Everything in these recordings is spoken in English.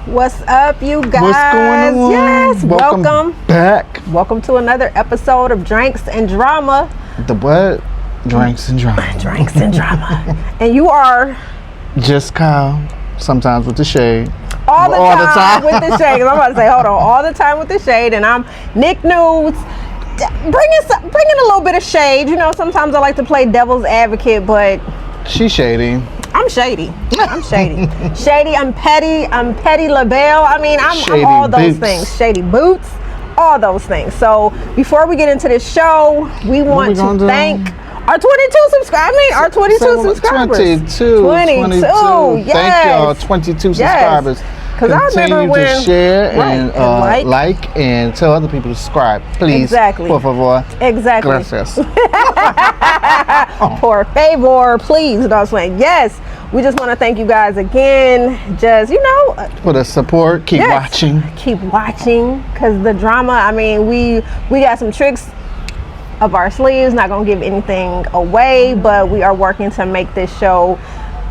What's up, you guys? What's going on? Yes, welcome back. Welcome to another episode of Drinks and Drama. The what? Drinks and Drama. Drinks and Drama. And you are just Kyle, sometimes with the shade. All the time with the shade. I'm about to say, hold on, all the time with the shade. And I'm Nick News. Bringing a little bit of shade. You know, sometimes I like to play devil's advocate, but she's shady. I'm shady. I'm shady. Shady. I'm petty. I'm petty LaBelle. I mean, I'm all those things. Shady boots. All those things. So before we get into this show, we want to thank our 22 subscribers. Our 22 subscribers. 22. Yes. Thank y'all, 22 subscribers. Because I remember when to share and like and tell other people to subscribe, please. Exactly. Por favor. Exactly. Gracias. Por favor, please. You know what I'm saying? Yes. We just want to thank you guys again. Just, you know, for the support. Keep watching. Keep watching. Because the drama, I mean, we got some tricks up our sleeves. Not going to give anything away, but we are working to make this show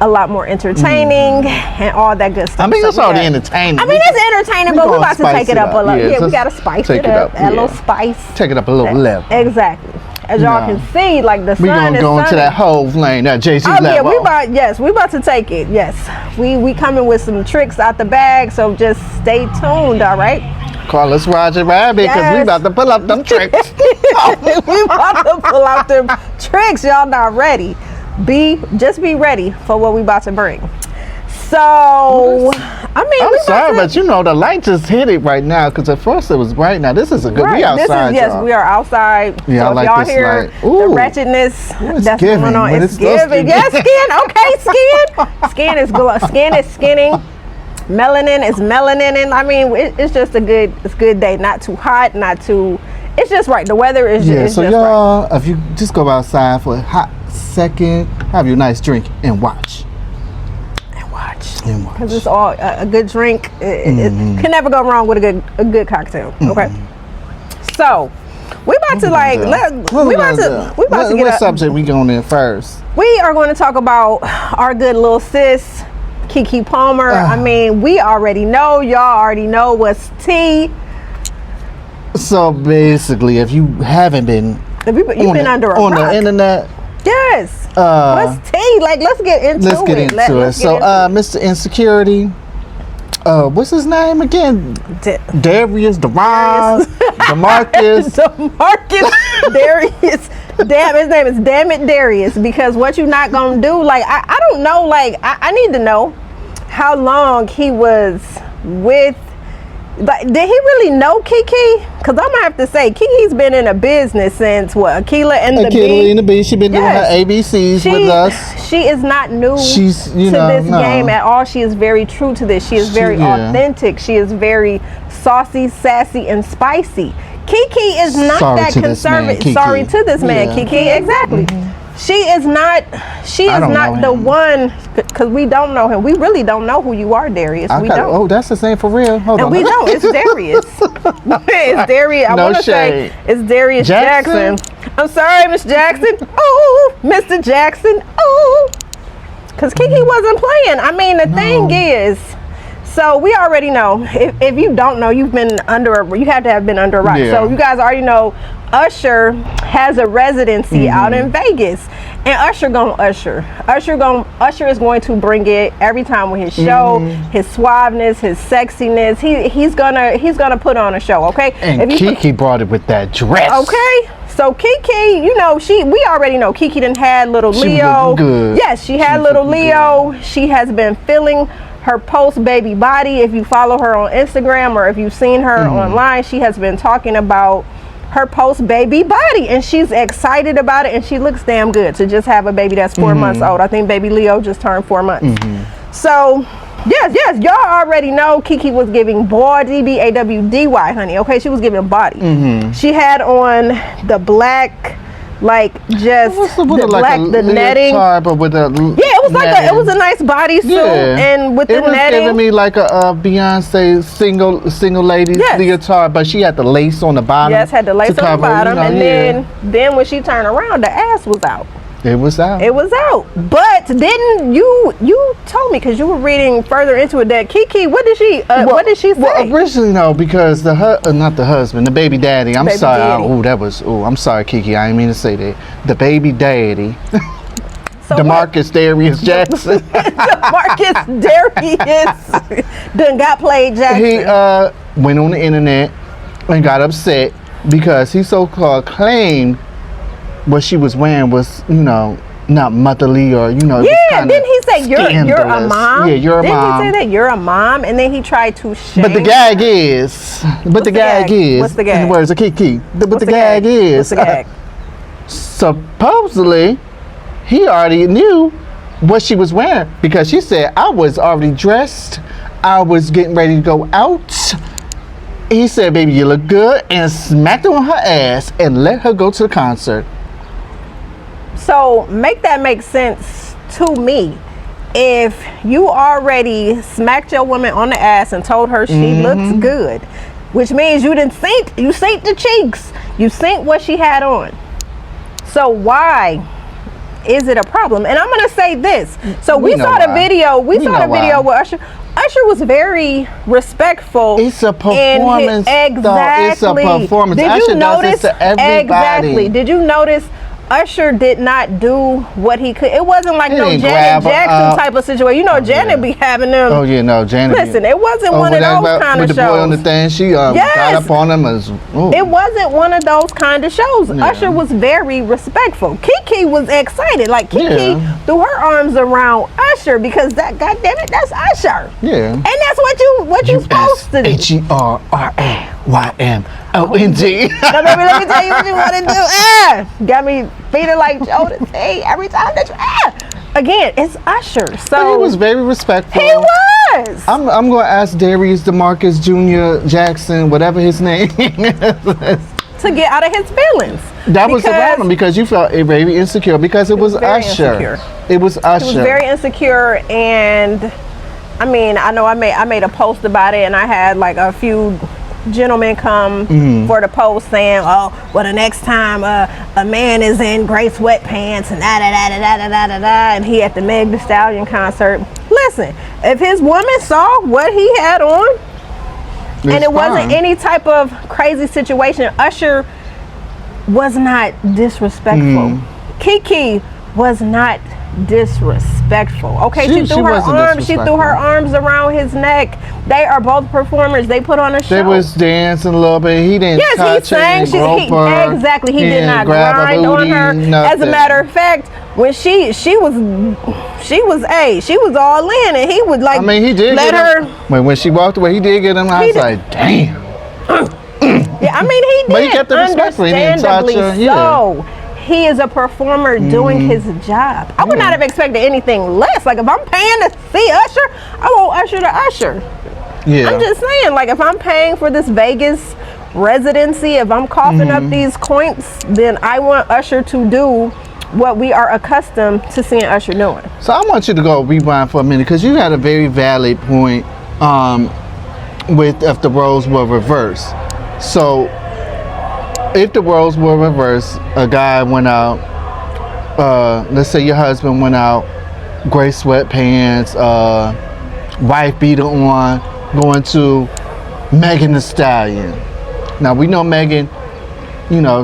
a lot more entertaining and all that good stuff. I mean, it's already entertaining. I mean, it's entertaining, but we're about to take it up a little. Yeah, we got to spice it up. Add a little spice. Take it up a little level. Exactly. As y'all can see, like the sun is We're going to go into that Hove lane, that JC level. Yeah, we about to take it. Yes. We coming with some tricks out the bag, so just stay tuned, all right? Call us Roger Rabbit, because we about to pull up them tricks. We about to pull out them tricks. Y'all not ready. Just be ready for what we about to bring. So, I mean, I'm sorry, but you know, the light just hit it right now, because at first it was bright. Now this is a good, we outside, yes, we are outside. Yeah, so I like y'all this hear light. The wretchedness that's going on. It's giving. Yes, skin. Skin is skinning. Melanin is melanin. I mean, it's just a good day. Not too hot, not too, it's just right. The weather is just so y'all, if you just go outside for a hot second, have your nice drink and watch. Because it's all a good drink. It can never go wrong with a good cocktail. Okay. So we about to what subject we going in first? We are going to talk about our good little sis, Keke Palmer. I mean, we already know. Y'all already know what's tea. So basically, if you haven't been, you've been under a rock on the internet. Yes. What's tea? Like, let's get into it. So, Mr. Insecurity, what's his name again? Darius, Demarcus, Darius. Damn, his name is Damn It Darius. Because what you not gonna do? Like, I don't know. Like, I need to know how long he was with. Like, did he really know Keke? Because I'm gonna have to say, Keke's been in a business since what? Aquila and the Bee. She's been doing her ABCs with us. She is not new to this game at all. She is very true to this. She is very authentic. She is very saucy, sassy, and spicy. Keke is not that conservative. Sorry to this man, Keke. Exactly. She is not the one, because we don't know him. We really don't know who you are, Darius. We don't. Oh, that's the same for real? Hold on. We don't. It's Darius. It's Darius. I want to say it's Darius Jackson. I'm sorry, Miss Jackson. Oh, Mr. Jackson. Oh. Because Keke wasn't playing. I mean, the thing is, so we already know. If you don't know, you've been you have to have been under a rock. Yeah. So you guys already know Usher has a residency out in Vegas, and Usher gonna usher. Usher is going to bring it every time with his show, his suaveness, his sexiness. He's gonna put on a show. Okay. And Keke brought it with that dress. Okay. So Keke, you know, we already know Keke done had little Leo. Good. Yes, she had little Leo. Good. She has been feeling her post-baby body. If you follow her on Instagram or if you've seen her online, she has been talking about her post-baby body, and she's excited about it, and she looks damn good to just have a baby that's 4 months old. I think baby Leo just turned 4 months. So yes, y'all already know Keke was giving body, BAWDY, honey. Okay, she was giving body. She had on the black, like just the netting. But with the it was like it was a nice bodysuit, and with the netting. It was giving me like a Beyonce single ladies leotard, but she had the lace on the bottom. Yes, had the lace on the bottom, and then when she turned around, the ass was out. It was out. It was out. But didn't you told me, because you were reading further into it, that Keke, what did she say? Well, originally no, because not the husband, the baby daddy. I'm baby sorry. daddy. I'm sorry, Keke. I didn't mean to say that. The baby daddy. So DeMarcus Darius Jackson. DeMarcus Darius done got played Jackson. He went on the internet and got upset because he so-called claimed what she was wearing was, not motherly or, Yeah, didn't he say you're a mom? Yeah, you're a mom. Didn't he say that you're a mom? And then he tried to shame. But the gag is, What's the gag? in the words of Keke, but the gag is, What's the gag? Supposedly, he already knew what she was wearing because she said, I was already dressed. I was getting ready to go out. He said, baby, you look good, and smacked her on her ass and let her go to the concert. So make that make sense to me. If you already smacked your woman on the ass and told her she looks good, which means you synced the cheeks. You synced what she had on. So why is it a problem? And I'm gonna say this. So we saw the video. We saw the video where Usher was very respectful. It's a performance. Exactly. It's a performance. Did Usher you notice? does this to everybody. Exactly. Did you notice? Usher did not do what he could. It wasn't like no Janet Jackson type of situation. Janet be having them. Oh yeah, no, Janet. Listen, it wasn't one of those kind of shows. With the boy on the thing, she got up on him. It wasn't one of those kind of shows. Yeah. Usher was very respectful. Keke was excited. Like Keke threw her arms around Usher because that, goddamn it, that's Usher. Yeah. And that's what you supposed to do. HERRAYMONG. Now, baby, let me tell you what you want to do. Got me feeling like Jonas. Hey, every time that you again, it's Usher. So but he was very respectful. He was. I'm going to ask Darius DeMarcus Jr. Jackson, whatever his name is, to get out of his feelings. That was the problem because you felt very insecure because it was Usher. It was Usher. He was very insecure, and I mean, I know I made a post about it, and I had like a few gentlemen come for the post saying, oh, well, the next time a man is in gray sweatpants and and he at the Meg Thee Stallion concert. Listen, if his woman saw what he had on and it wasn't any type of crazy situation, Usher was not disrespectful. Keke was not disrespectful. Okay, she threw her arms around his neck. They are both performers. They put on a show. They was dancing a little bit. He didn't touch he sang. Exactly. He did not grind on her. Nothing. As a matter of fact, when she was all in, and he would like. I mean, he did let her. When she walked away, he did get him. I was like, damn. Yeah, I mean, he did. But he kept it respectful. He didn't touch her. So. He is a performer doing his job. I would not have expected anything less. Like, if I'm paying to see Usher, I want Usher to Usher. Yeah. I'm just saying, like, if I'm paying for this Vegas residency, if I'm coughing up these coins, then I want Usher to do what we are accustomed to seeing Usher doing. So I want you to go rewind for a minute because you had a very valid point with if the roles were reversed. So if the roles were reversed, a guy went out, let's say your husband went out, gray sweatpants, wife beater on, going to Megan Thee Stallion. Now we know Megan,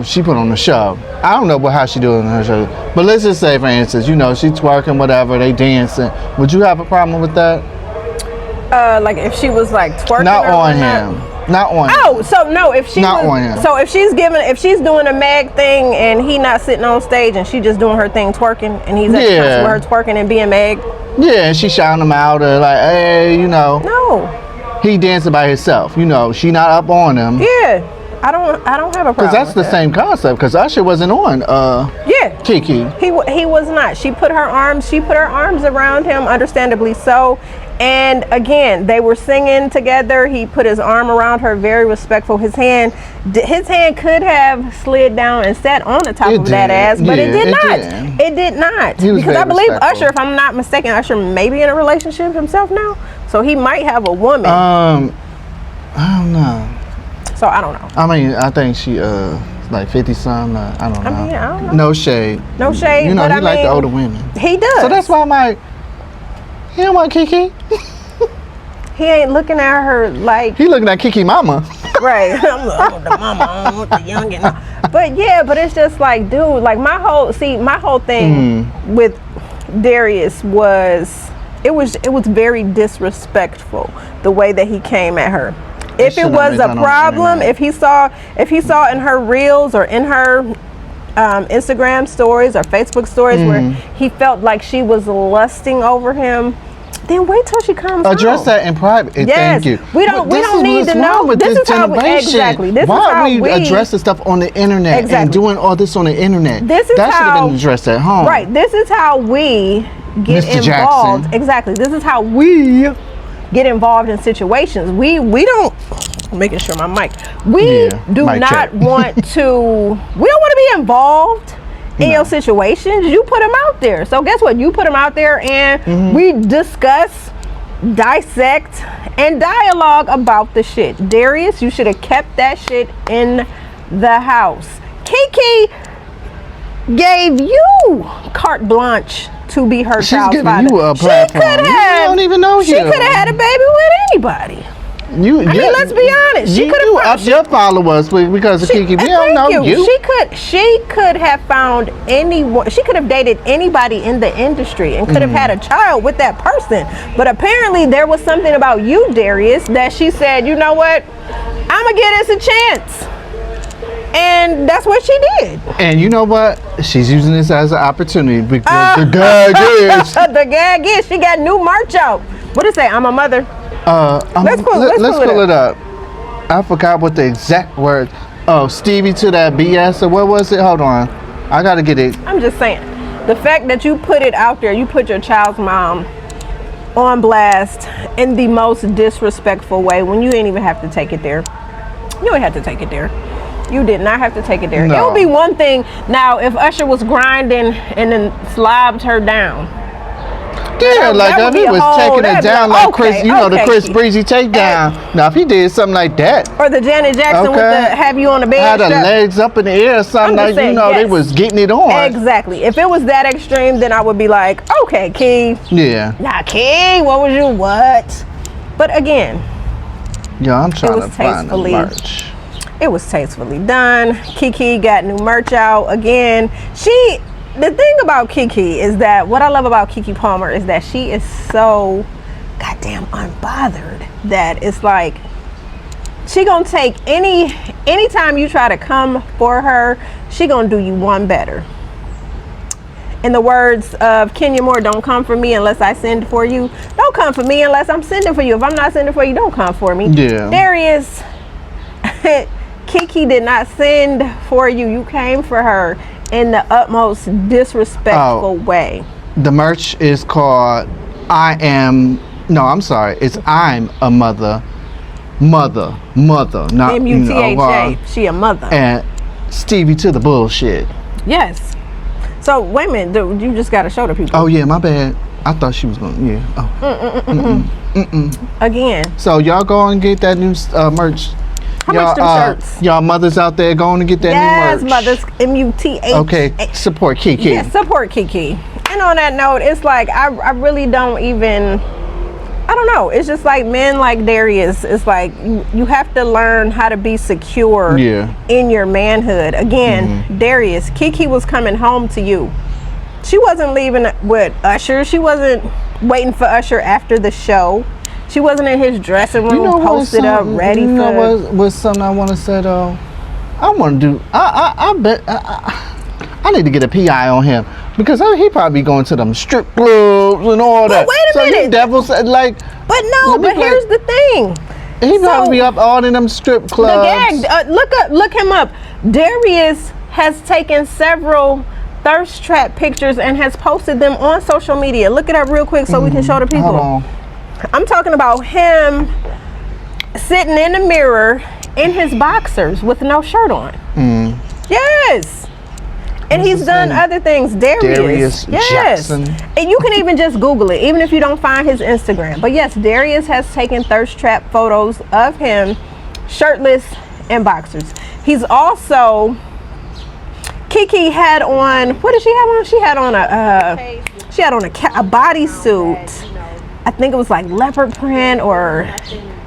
she put on a show. I don't know how she doing her show, but let's just say, for instance, she twerking, whatever, they dancing. Would you have a problem with that? Like if she was like twerking. Not on him. Not on him. Oh, so no, if she not on him. So if she's doing a Meg thing and he not sitting on stage and she just doing her thing twerking and he's at the concert with her twerking and being Meg. Yeah, and she shouting him out like, hey, No. He dancing by himself, she not up on him. Yeah. I don't have a problem. Because that's the same concept. Because Usher wasn't on. Keke. He was not. She put her arms around him, understandably so. And again, they were singing together. He put his arm around her, very respectful. His hand could have slid down and sat on the top of that ass, but it did not. It did not. Because I believe Usher, if I'm not mistaken, Usher may be in a relationship himself now, so he might have a woman. I don't know. So I don't know. I mean, I think she It's like 50-something. I don't know. I mean, I don't know. No shade. No shade. You know, but he like the older women. He does. So that's why I'm like, he don't want Keke. He ain't looking at her like. He looking at Keke mama. Right. I'm the mama. I don't want the youngin'. But yeah, but it's just like, dude, like my whole thing with Darius was it was very disrespectful the way that he came at her. If it was a problem, if he saw in her reels or in her Instagram stories or Facebook stories where he felt like she was lusting over him, then wait till she comes Address home. that in private. Yes. Thank you. We don't need to know. With this generation. Why are we addressing stuff on the internet and doing all this on the internet? That should have been addressed at home. Right. This is how we get Mr. involved. Jackson. Exactly. This is how we get involved in situations. We don't. I'm making sure my mic. We do not want to. We don't want to be involved in your situations. You put them out there. So guess what? You put them out there, and we discuss, dissect, and dialogue about the shit. Darius, you should have kept that shit in the house. Keke gave you carte blanche to be her child's father. She's giving you a platform. You don't even know you. She could have had a baby with anybody. I mean, let's be honest. She could have upped your followers because of Keke. We don't know you. She could have found anyone. She could have dated anybody in the industry and could have had a child with that person. But apparently, there was something about you, Darius, that she said, you know what? I'm gonna give this a chance. And that's what she did. And you know what? She's using this as an opportunity because the gag is. The gag is she got new merch out. What it say? I'm a mother. Let's pull it up. I forgot what the exact word. Oh, Stevie to that BS or what was it? Hold on. I gotta get it. I'm just saying. The fact that you put it out there, you put your child's mom on blast in the most disrespectful way when you didn't even have to take it there. You didn't have to take it there. You did not have to take it there. No. It would be one thing now if Usher was grinding and then slobbed her down. Yeah, like if he was taking it down like Chris, the Chris Breezy takedown. Now if he did something like that, or the Janet Jackson with the have you on the bed, had her legs up in the air or something like they was getting it on. Exactly. If it was that extreme, then I would be like, okay, Key. Yeah. Nah, Key, what was you what? But again, I'm trying to find the merch. It was tastefully done. Keke got new merch out again. The thing about Keke is that what I love about Keke Palmer is that she is so goddamn unbothered that it's like she gonna take anytime you try to come for her, she gonna do you one better. In the words of Kenya Moore, don't come for me unless I send for you. Don't come for me unless I'm sending for you. If I'm not sending for you, don't come for me. Yeah. Darius, Keke did not send for you. You came for her in the utmost disrespectful way. The merch is called I'm a mother, not M-U-T-H-A. She a mother. And Stevie to the bullshit. Yes. So wait a minute, you just gotta show the people. Oh yeah, my bad. I thought she was going. Again. So y'all go and get that new merch. How much them shirts? Y'all mothers out there going to get that new merch. Yes, mothers, M-U-T-H. Okay, support Keke. Yes, support Keke. And on that note, it's like, I really don't even, I don't know. It's just like men like Darius. It's like you have to learn how to be secure in your manhood. Again, Darius, Keke was coming home to you. She wasn't leaving with Usher. She wasn't waiting for Usher after the show. She wasn't in his dressing room posted up ready for. You know what's something I want to say though? I want to do. I bet I need to get a PI on him because he probably going to them strip clubs and all that. Wait a minute. You devils like. But no. But here's the thing. He probably be up all in them strip clubs. The gag. Look him up. Darius has taken several thirst trap pictures and has posted them on social media. Look it up real quick so we can show the people. Hold on. I'm talking about him sitting in the mirror in his boxers with no shirt on. Yes. And he's done other things. Darius Jackson. And you can even just Google it, even if you don't find his Instagram. But yes, Darius has taken thirst trap photos of him shirtless and boxers. He's also Keke had on, what did she have on? She had on a bodysuit. I think it was like leopard print or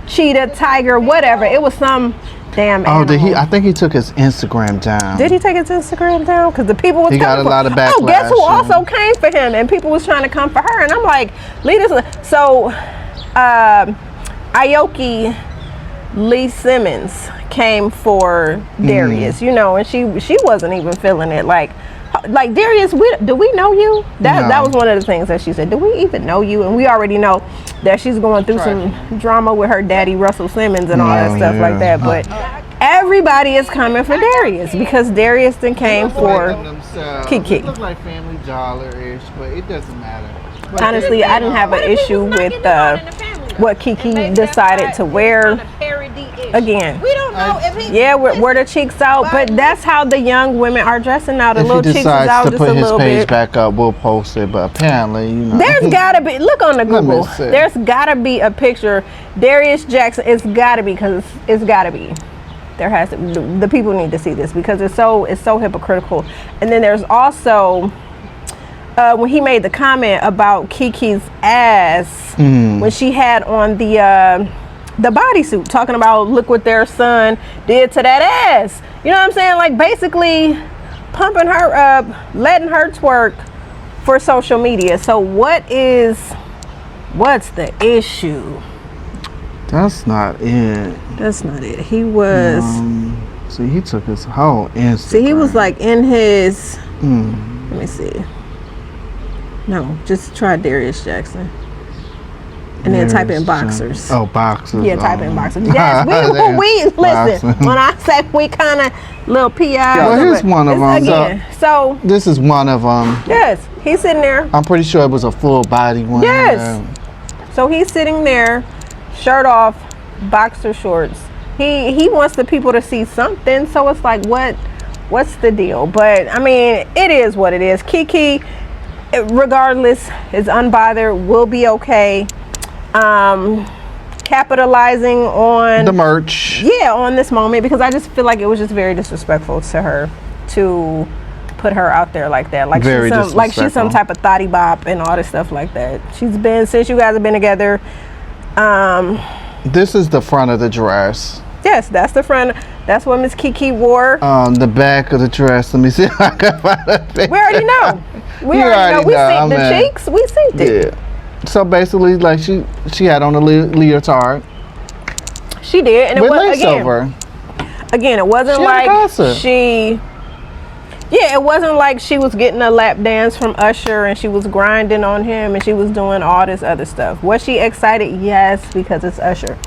cheetah, tiger, whatever. It was some damn animal. Oh, did he? I think he took his Instagram down. Did he take his Instagram down? Because the people was he got a lot of backlash. Oh, guess who also came for him? And people was trying to come for her. And I'm like, lead us. So, Aoki Lee Simmons came for Darius, you know, and she wasn't even feeling it. Like Darius, do we know you? That was one of the things that she said. Do we even know you? And we already know that she's going through some drama with her daddy Russell Simmons and all that stuff like that. But everybody is coming for Darius because Darius then came for Keke. It looked like Family Dollar-ish, but it doesn't matter. But honestly, I didn't have an issue with what Keke decided to wear. Again, we don't know if he. Yeah, where the cheeks out, but that's how the young women are dressing now. The little cheeks is out just a little bit. If he decides to put his page back up, we'll post it. But apparently, you know, there's gotta be. Look on the Google. There's gotta be a picture. Darius Jackson. It's gotta be because it's gotta be. There has to. The people need to see this because it's so hypocritical. And then there's also when he made the comment about Keke's ass when she had on the bodysuit, talking about look what their son did to that ass. You know what I'm saying? Like basically pumping her up, letting her twerk for social media. So what's the issue? That's not it. That's not it. He was see, he took his whole Instagram. See, he was like in his let me see. No, just try Darius Jackson. And then type in boxers. Oh, boxers. Yeah, type in boxers. Yes, we listen. When I say we kind of little PI. Well, here's one of them. Again, so this is one of them. Yes, he's sitting there. I'm pretty sure it was a full body one. Yes. So he's sitting there, shirt off, boxer shorts. He wants the people to see something. So it's like, what's the deal? But I mean, it is what it is. Keke, regardless, is unbothered. Will be okay. Capitalizing on the merch, on this moment, because I just feel like it was just very disrespectful to her to put her out there like that, like she's some type of thotty bop and all this stuff like that. She's been, since you guys have been together. This is the front of the dress. Yes, that's the front. That's what Miss Keke wore. The back of the dress. Let me see if I can find it. We already know. We already know. We seen the cheeks. We seen it. Yeah. So basically, like she had on a leotard. She did, and it was again. It wasn't like she. Yeah, it wasn't like she was getting a lap dance from Usher and she was grinding on him and she was doing all this other stuff. Was she excited? Yes, because it's Usher.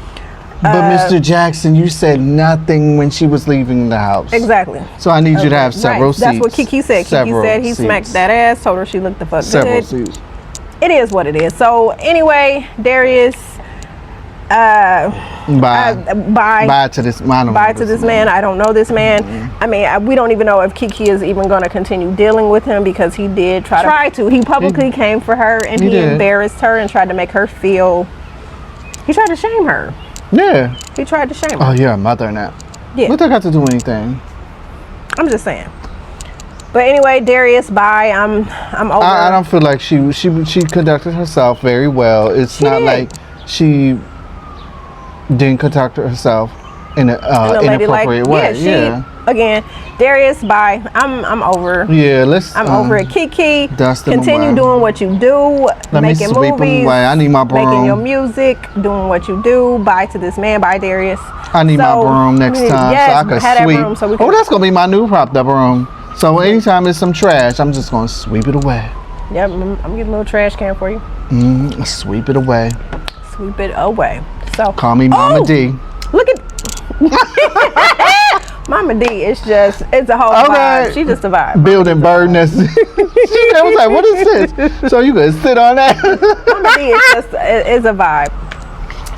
But Mr. Jackson, you said nothing when she was leaving the house. Exactly. So I need you to have several seats. That's what Keke said. Keke said he smacked that ass, told her she looked the fuck good. Several seats. It is what it is. So anyway, Darius, bye to this man. Bye to this man. I don't know this man. I mean, we don't even know if Keke is even going to continue dealing with him because he did try to. He publicly came for her and he embarrassed her and tried to make her feel. He tried to shame her. Yeah. He tried to shame her. Oh, you're a mother now. Yeah. What that got to do anything? I'm just saying. But anyway, Darius, bye. I'm over. I don't feel like she conducted herself very well. It's not like she didn't conduct herself in an inappropriate way. Again, Darius, bye. I'm over. Yeah, I'm over it. Keke, Dustin, continue doing what you do, making movies. I need my broom. Making your music, doing what you do. Bye to this man. Bye, Darius. I need my broom next time so I can sweep. Broom so we can that's gonna be my new prop, the broom. So anytime there's some trash, I'm just gonna sweep it away. Yep, I'm getting a little trash can for you. Sweep it away. Sweep it away. So call me Mama D. Look at Mama D. It's a whole vibe. She just a vibe. Building bird nest. She was like, "What is this?" So you gonna sit on that? Mama D is a vibe.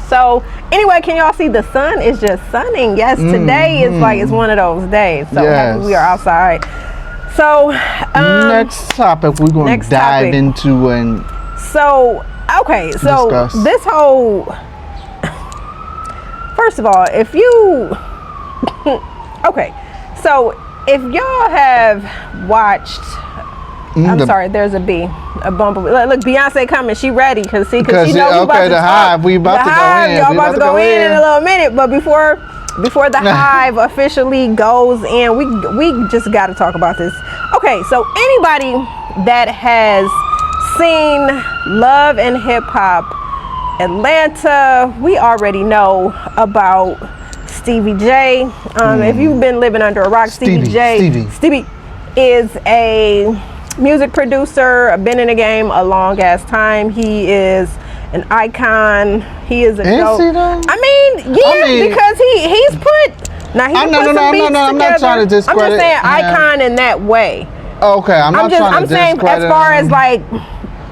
So anyway, can y'all see the sun is just sunning? Yes, today is like it's one of those days. So happy we are outside. So next topic we're going to dive into and discuss. This whole first of all, if you so if y'all have watched, I'm sorry, there's a B, a bumblebee. Look, Beyonce coming. She ready because she knows we about to Hive. We about to go in. Y'all about to go in a little minute. But before the Hive officially goes in, we just got to talk about this. Okay, so anybody that has seen Love and Hip Hop Atlanta, we already know about Stevie J. If you've been living under a rock, Stevie is a music producer, been in the game a long ass time. He is an icon. He is a dope. I mean, because he's put. Now he's put some beats together. I'm not trying to discredit. I'm just saying icon in that way. Okay, I'm saying as far as like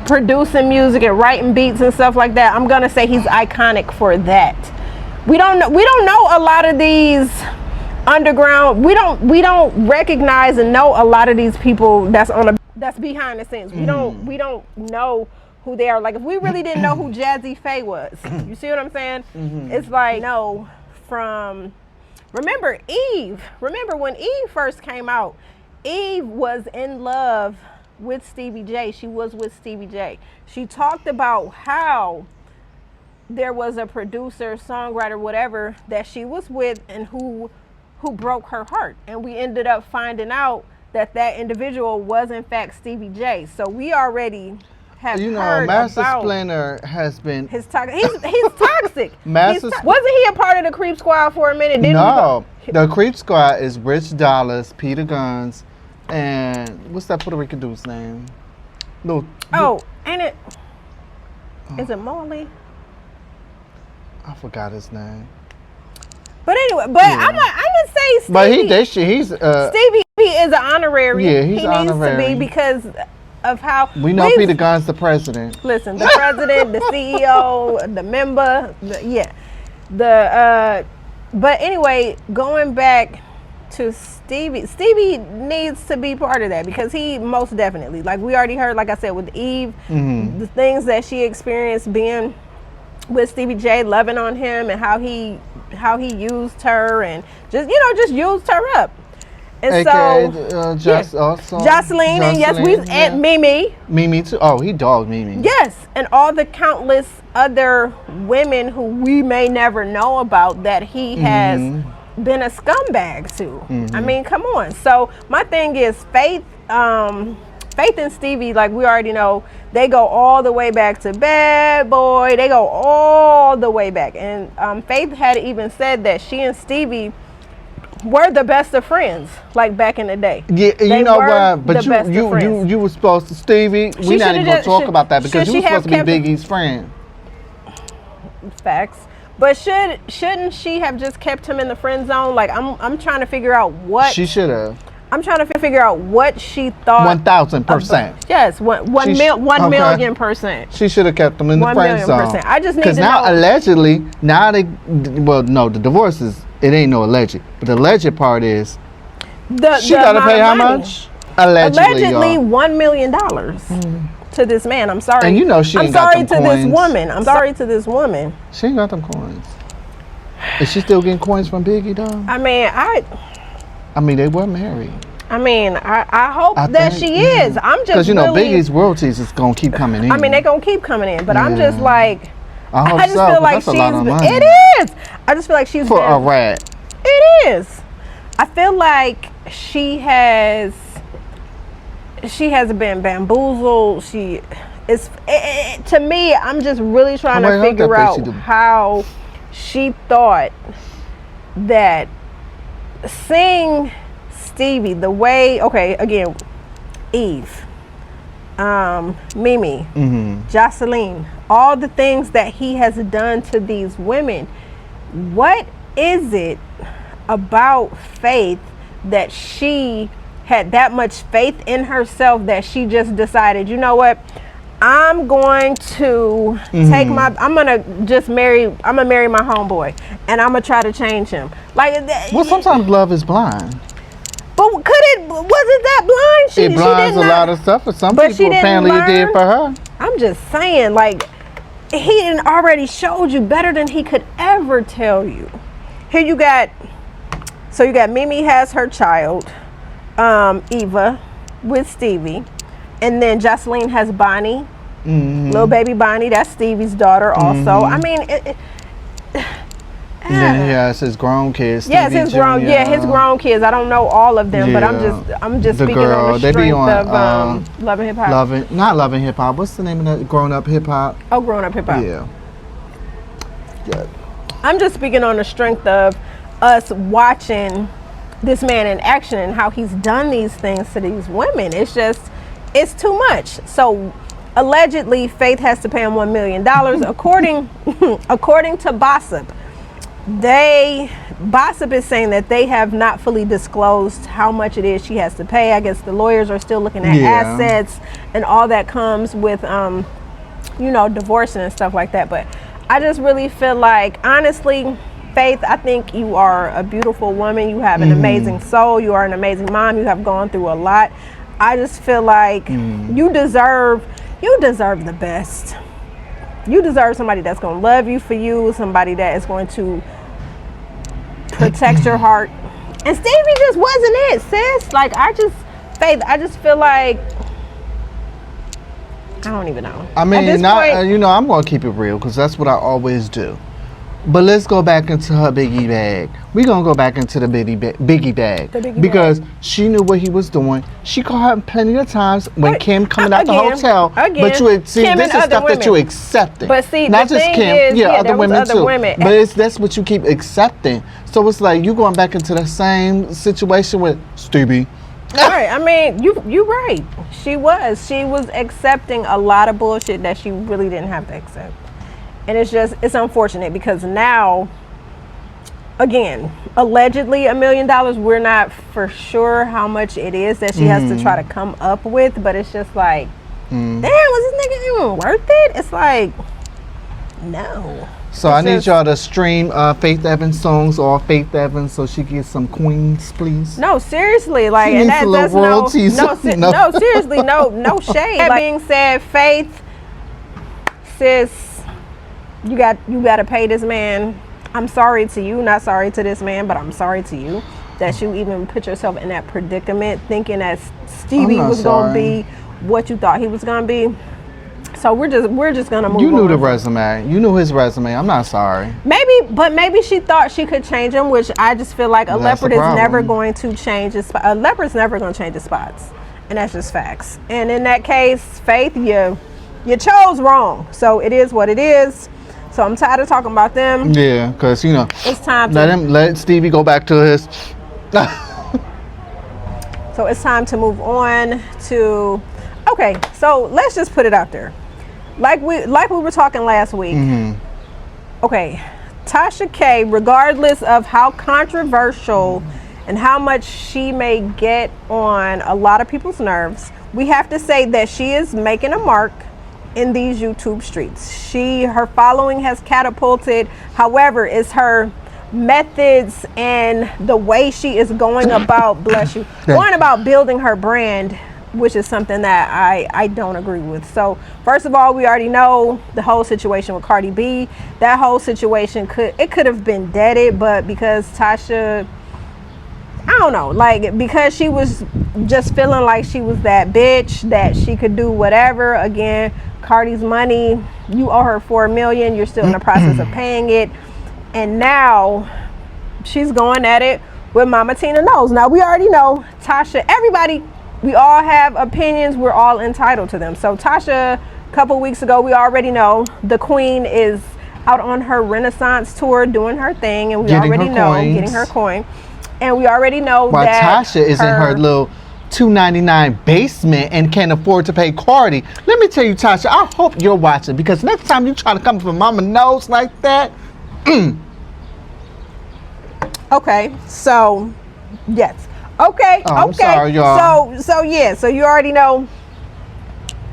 producing music and writing beats and stuff like that, I'm gonna say he's iconic for that. We don't know a lot of these underground. We don't recognize and know a lot of these people that's behind the scenes. We don't know who they are. Like if we really didn't know who Jazzy Faye was, you see what I'm saying? It's like remember Eve. Remember when Eve first came out? Eve was in love with Stevie J. She was with Stevie J. She talked about how there was a producer, songwriter, whatever that she was with and who broke her heart. And we ended up finding out that individual was in fact Stevie J. So we already have heard Master about Splinter has been he's toxic. Wasn't he a part of the Creep Squad for a minute? No. The Creep Squad is Rich Dollars, Peter Guns, and what's that Puerto Rican dude's name? No. Oh, ain't it? Is it Molly? I forgot his name. But anyway, I'm gonna say Stevie. But he's Stevie is an honorary. Yeah, he's He honorary. needs to be because of how we know Peter Gunn's the president. Listen, the president, the CEO, the member, but anyway, going back to Stevie needs to be part of that because he most definitely, like we already heard, like I said with Eve, the things that she experienced being with Stevie J, loving on him and how he used her and just used her up. And AKA, Jocelyn, and yes, we and Mimi. Mimi too. Oh, he dogged Mimi. Yes, and all the countless other women who we may never know about that he has been a scumbag to. I mean, come on. So my thing is Faith and Stevie, like we already know, they go all the way back to Bad Boy. They go all the way back. And Faith had even said that she and Stevie were the best of friends, like back in the day. Yeah, you know what? But you were supposed to, Stevie. We're not even gonna talk about that because you were supposed to be Biggie's friend. Facts. But shouldn't she have just kept him in the friend zone? Like I'm trying to figure out what she should have. I'm trying to figure out what she thought. 1,000%. Yes, 1,000,000%. She should have kept them in the friend zone. I just need to know. Because now allegedly, the divorce is, it ain't no alleged. But the alleged part is, she got to pay how much? Allegedly $1 million to this man. I'm sorry. And you know she ain't got them coins. I'm sorry to this woman. She ain't got them coins. Is she still getting coins from Biggie, though? I mean, they were married. I mean, I hope that she is. I'm just because Biggie's royalties is gonna keep coming in. I mean, they're gonna keep coming in, but I'm just like, I just feel like it is. I just feel like she's for a rat. It is. I feel like she has been bamboozled. She is. To me, I'm just really trying to figure out how she thought that. Seeing Stevie the way, again, Eve, Mimi, Jocelyn, all the things that he has done to these women, what is it about Faith that she had that much faith in herself that she just decided, you know what, I'm going to I'm gonna marry my homeboy and I'm gonna try to change him. Well, sometimes love is blind. But wasn't that blind? It blinds a lot of stuff for some people. Apparently it did for her. I'm just saying, like, he didn't already showed you better than he could ever tell you. Here you got Mimi has her child. Eva with Stevie. And then Jocelyn has Bonnie, little baby Bonnie. That's Stevie's daughter also. I mean, and then he has his grown kids. Yes, his grown, his grown kids. I don't know all of them, but I'm just speaking on the strength of Love and Hip Hop. Not Love and Hip Hop. What's the name of that? Grown Up Hip Hop. Oh, Grown Up Hip Hop. Yeah. Good. I'm just speaking on the strength of us watching this man in action and how he's done these things to these women. It's just, it's too much. So allegedly, Faith has to pay him $1 million. According to Bossip, Bossip is saying that they have not fully disclosed how much it is she has to pay. I guess the lawyers are still looking at assets and all that comes with, divorcing and stuff like that. But I just really feel like, honestly, Faith, I think you are a beautiful woman. You have an amazing soul. You are an amazing mom. You have gone through a lot. I just feel like you deserve the best. You deserve somebody that's going to love you for you, somebody that is going to protect your heart. And Stevie just wasn't it, sis. Like, Faith, I just feel like, I don't even know. I mean, I'm going to keep it real because that's what I always do. But let's go back into her biggie bag. We're going to go back into the biggie bag. Because she knew what he was doing. She called him plenty of times when Kim coming out the hotel. But you would see, Kim this is stuff that you accepting. But see, not just Kim, other women too. Women. But that's what you keep accepting. So it's like you going back into the same situation with Stevie. Right. I mean, you're right. She was accepting a lot of bullshit that she really didn't have to accept. And it's unfortunate because now, again, allegedly $1 million, we're not for sure how much it is that she has to try to come up with, but it's just like, damn, was this nigga even worth it? It's like, no. So I need y'all to stream Faith Evans songs or Faith Evans so she gets some queens, please. No, seriously, like, and that's no, seriously, no shade. That being said, Faith, sis, you got to pay this man. I'm sorry to you, not sorry to this man, but I'm sorry to you that you even put yourself in that predicament thinking that Stevie was going to be what you thought he was going to be. So we're just going to move on. You knew the resume. You knew his resume. I'm not sorry. Maybe she thought she could change him, which I just feel like a leopard is never going to change his spot. A leopard's never going to change his spots. And that's just facts. And in that case, Faith, you chose wrong. So it is what it is. So I'm tired of talking about them. Yeah, because, it's time to let Stevie go back to his. So it's time to move on to, okay, so let's just put it out there. Like we were talking last week. Okay, Tasha K, regardless of how controversial and how much she may get on a lot of people's nerves, we have to say that she is making a mark in these YouTube streets. Her following has catapulted. However, it's her methods and the way she is going about, going about building her brand, which is something that I don't agree with. So first of all, we already know the whole situation with Cardi B. That whole situation could have been Deddy, but because Tasha, I don't know, like, because she was just feeling like she was that bitch, that she could do whatever. Again, Cardi's money, you owe her $4 million, you're still in the process of paying it, and now she's going at it with Mama Tina Knows. Now we already know Tasha, everybody, we all have opinions, we're all entitled to them. So Tasha, a couple weeks ago, we already know the queen is out on her Renaissance tour doing her thing, and we already know getting her coin. And we already know that Tasha is in her little $2.99 basement and can't afford to pay Cardi. Let me tell you, Tasha, I hope you're watching, because next time you try to come for Mama Knows like that. Okay, so yes. Okay, I'm sorry, y'all. So you already know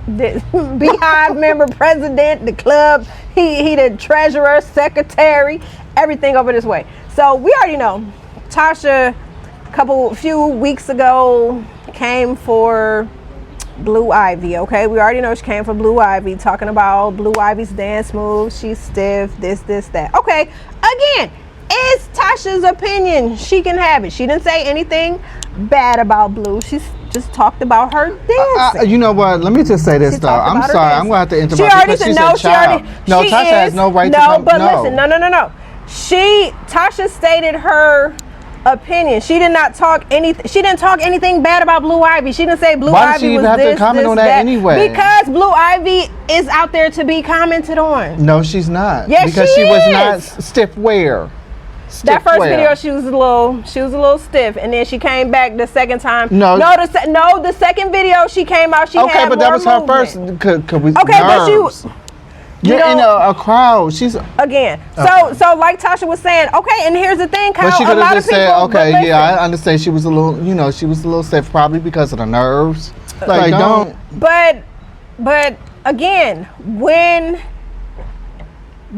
the Beehive member, president, the club, he the treasurer, secretary, everything over this way. So we already know Tasha a few weeks ago came for Blue Ivy. Okay, we already know she came for Blue Ivy, talking about Blue Ivy's dance moves. She's stiff, this, that. Okay, again, It's Tasha's opinion. She can have it. She didn't say anything bad about Blue. She's just talked about her dancing. You know what? Let me just say this though. I'm sorry. I'm gonna have to interrupt. She already said no. Tasha has no right to come. But listen, no. Tasha stated her opinion. She did not talk anything. She didn't talk anything bad about Blue Ivy. She didn't say Blue Ivy was this. Why did she even have to comment on that anyway? Because Blue Ivy is out there to be commented on. No, she's not. Yes, because she was not stiff wear. That first video, she was a little stiff, and then she came back the second time. The second video she came out, she had more movement. Okay, but that was her first. Nerves. But you're in a crowd. She's again. So like Tasha was saying, okay, and here's the thing, Kyle. But she could have just said, okay, yeah, I understand. She was a little stiff, probably because of the nerves. Like, don't. But again, when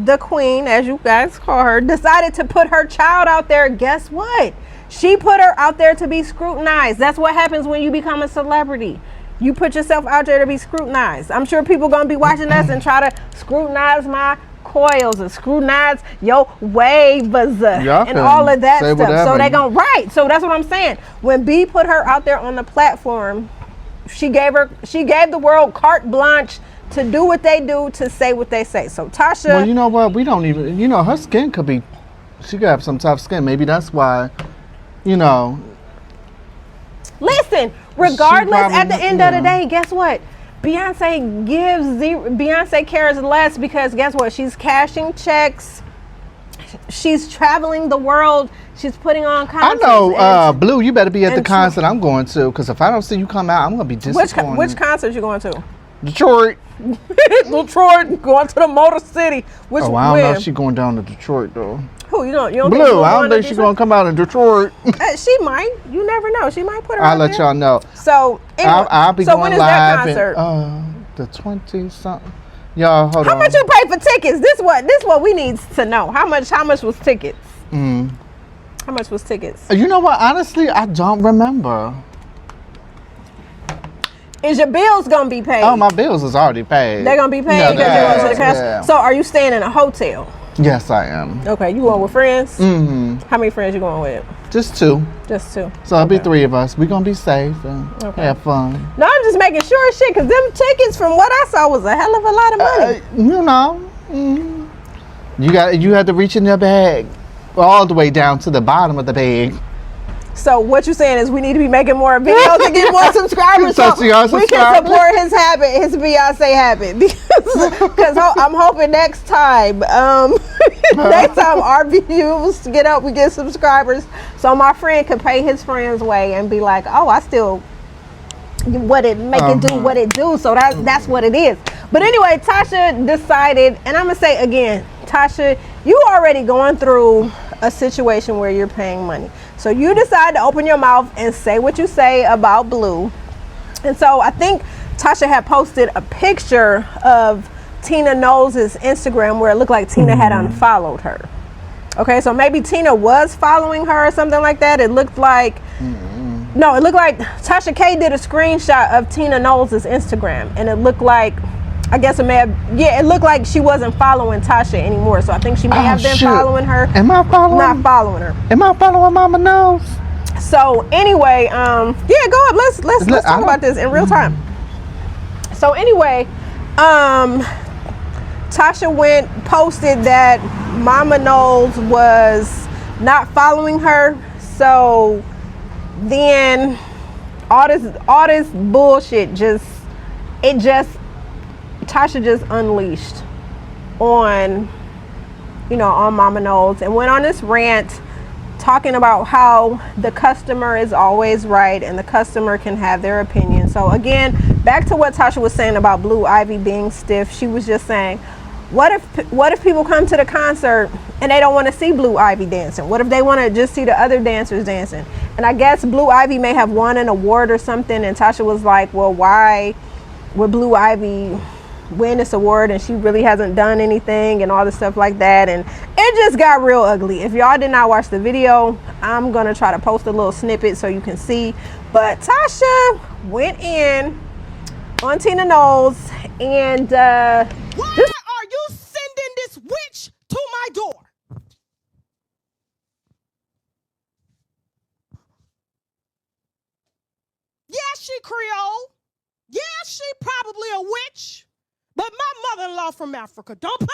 the queen, as you guys call her, decided to put her child out there, guess what? She put her out there to be scrutinized. That's what happens when you become a celebrity. You put yourself out there to be scrutinized. I'm sure people gonna be watching us and try to scrutinize my coils and scrutinize your waves and all of that stuff. Whatever. So they gonna So that's what I'm saying. When B put her out there on the platform, she gave the world carte blanche to do what they do, to say what they say. So Tasha, well, you know what? We don't even. Her skin could be. She could have some tough skin. Maybe that's why. Listen, regardless, at the end of the day, guess what? Beyonce cares less because guess what? She's cashing checks. She's traveling the world. She's putting on concerts. I know, Blue, you better be at the concert I'm going to, because if I don't see you come out, I'm going to be disappointed. Which concert you going to? Detroit. Detroit, going to the Motor City. I don't know if she's going down to Detroit, though. Who? You don't Blue, think I don't think she's going to come out in Detroit. She might. You never know. She might put her I'll let y'all know. So, anyway, I'll be going when is live that concert? The 20-something. Y'all, hold on. How much you pay for tickets? This what we need to know. How much was tickets? How much was tickets? You know what? Honestly, I don't remember. Is your bills gonna be paid? Oh, my bills is already paid. They're gonna be paid because you're going to the concert. Yeah. So, are you staying in a hotel? Yes, I am. Okay, you going with friends? Mm-hmm. How many friends you going with? Just two. Just two. So it'll be three of us. We're gonna be safe and have fun. No, I'm just making sure shit, because them tickets, from what I saw, was a hell of a lot of money. You had to reach in your bag all the way down to the bottom of the bag. So what you're saying is we need to be making more videos to get more subscribers, so we can support his Beyonce habit. Because I'm hoping next time our views get up, we get subscribers, so my friend can pay his friend's way and be like, oh, I still make it do what it do. So that's what it is. But anyway, Tasha decided, and I'm gonna say again, Tasha, you already going through a situation where you're paying money. So you decide to open your mouth and say what you say about Blue. And so I think Tasha had posted a picture of Tina Knowles' Instagram where it looked like Tina had unfollowed her. Okay, so maybe Tina was following her or something like that. It looked like Tasha K did a screenshot of Tina Knowles' Instagram, and it looked like, I guess it looked like she wasn't following Tasha anymore. So I think she may have been following her. Am I following? Not following her. Am I following Mama Knowles? So anyway, go up. Let's talk about this in real time. So anyway, Tasha posted that Mama Knowles was not following her. So then all this bullshit Tasha just unleashed on Mama Knowles and went on this rant talking about how the customer is always right and the customer can have their opinion. So again, back to what Tasha was saying about Blue Ivy being stiff. She was just saying, what if people come to the concert and they don't want to see Blue Ivy dancing? What if they want to just see the other dancers dancing? And I guess Blue Ivy may have won an award or something, and Tasha was like, well, why would Blue Ivy win this award and she really hasn't done anything and all this stuff like that? And it just got real ugly. If y'all did not watch the video, I'm gonna try to post a little snippet so you can see. But Tasha went in on Tina Knowles and why are you sending this witch to my door? she Creole. Yeah, she probably a witch. But my mother-in-law from Africa. Don't play.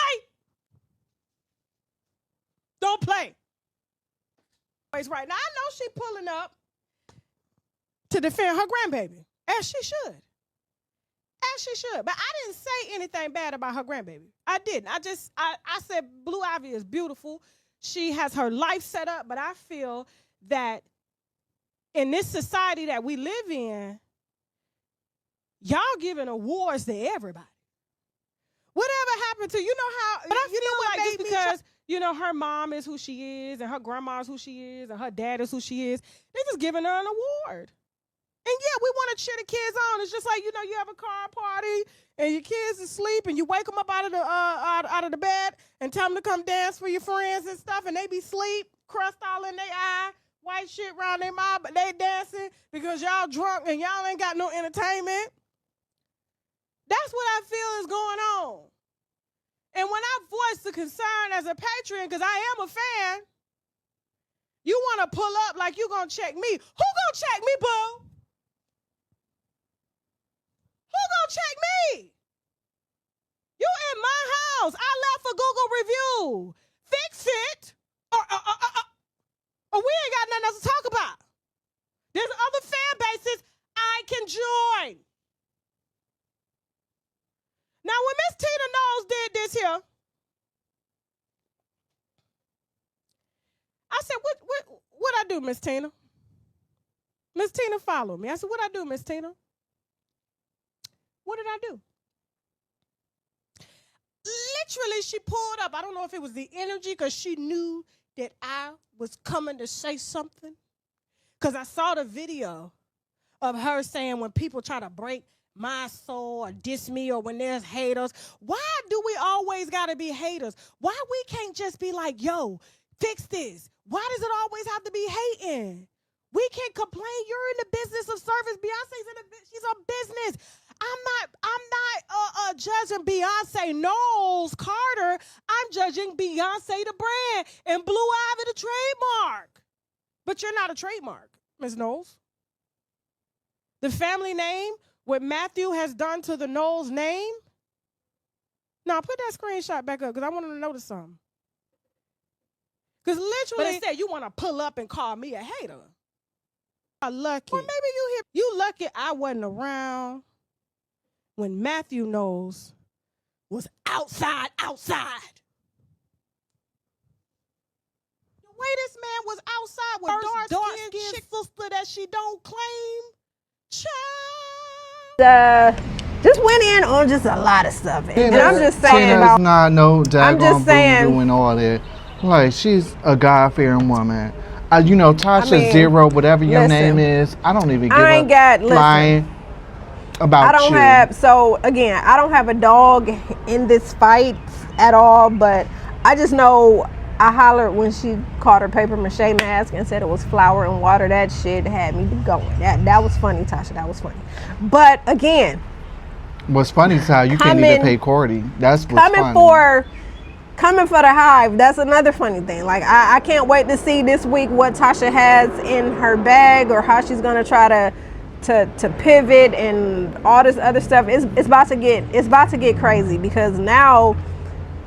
Don't play. Right now, I know she pulling up to defend her grandbaby, as she should. As she should. But I didn't say anything bad about her grandbaby. I didn't. I said Blue Ivy is beautiful. She has her life set up, but I feel that in this society that we live in, y'all giving awards to everybody. Whatever happened to, you know how, but I feel like just because, you know, her mom is who she is and her grandma is who she is and her dad is who she is, they're just giving her an award. And yeah, we want to cheer the kids on. It's just like, you know, you have a car party and your kids asleep and you wake them up out of the bed and tell them to come dance for your friends and stuff, and they be asleep, crust all in their eye, white shit around their mouth, but they dancing because y'all drunk and y'all ain't got no entertainment. That's what I feel is going on. And when I voice the concern as a patron, because I am a fan, you want to pull up like you going to check me. Who going to check me, boo? Who going to check me? You in my house. I left for Google review. Fix it. Or we ain't got nothing else to talk about. There's other fan bases I can join. Now, when Miss Tina Knowles did this here, I said, what I do, Miss Tina? Miss Tina followed me. I said, what I do, Miss Tina? What did I do? Literally, she pulled up. I don't know if it was the energy because she knew that I was coming to say something. Because I saw the video of her saying when people try to break my soul or diss me or when there's haters, why do we always got to be haters? Why we can't just be like, yo, fix this? Why does it always have to be hating? We can't complain. You're in the business of service. Beyonce's in the she's a business. I'm not judging Beyonce Knowles Carter. I'm judging Beyonce the brand and Blue Ivy the trademark. But you're not a trademark, Ms. Knowles. The family name, what Matthew has done to the Knowles name. Now put that screenshot back up because I want to notice something. Because literally, but instead you want to pull up and call me a hater. Lucky. Or maybe you lucky I wasn't around when Matthew Knowles was outside. The way this man was outside with dark-skinned chick sister that she don't claim. Child. Just went in on just a lot of stuff. And I'm just saying Tina's not no daggone saying and all that. Like, she's a God-fearing woman. You know, Tasha Zero, whatever your name is, I don't even give a flying about I don't you. I don't have a dog in this fight at all, but I just know I hollered when she caught her paper mache mask and said it was flour and water. That shit had me going. That was funny, Tasha. That was funny. But again, what's funny is how you can't even pay Cordy. That's what's funny. Coming for the hive, that's another funny thing. Like, I can't wait to see this week what Tasha has in her bag or how she's gonna try to pivot and all this other stuff. It's about to get crazy because now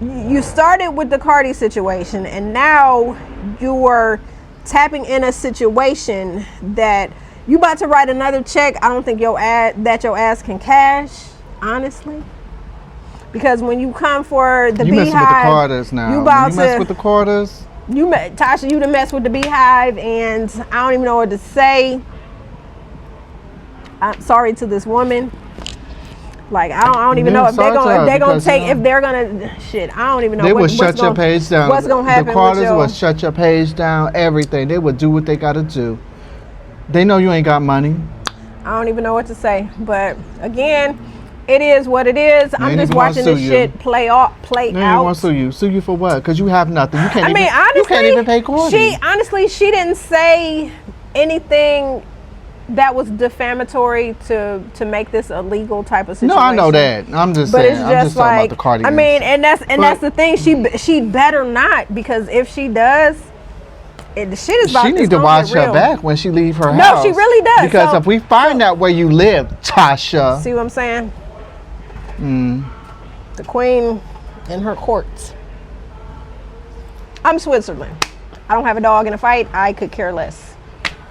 you started with the Cardi situation and now you are tapping in a situation that you about to write another check. I don't think your ass can cash, honestly. Because when you come for the Beehive, messing with the Carters now. You about you mess with the Carters. Tasha, you done mess with the Beehive, and I don't even know what to say. I'm sorry to this woman. Like I don't even know if they're gonna take if they're gonna shit. I don't even know. They would shut your page down. What's gonna happen? The Carters would shut your page down. Everything. They would do what they gotta do. They know you ain't got money. I don't even know what to say. But again, it is what it is. I'm just watching this shit play out. They ain't want to sue you. Sue you for what? Because you have nothing. You can't. Honestly, you can't even pay Cordy. She didn't say anything that was defamatory to make this a legal type of situation. No, I know that. I'm just saying. It's just talking about the Cardi. That's the thing. She better not, because if she does, The shit is about. She need to watch her back when she leave her house. No, she really does. Because if we find out where you live, Tasha. See what I'm saying? The queen in her courts. I'm Switzerland. I don't have a dog in a fight. I could care less.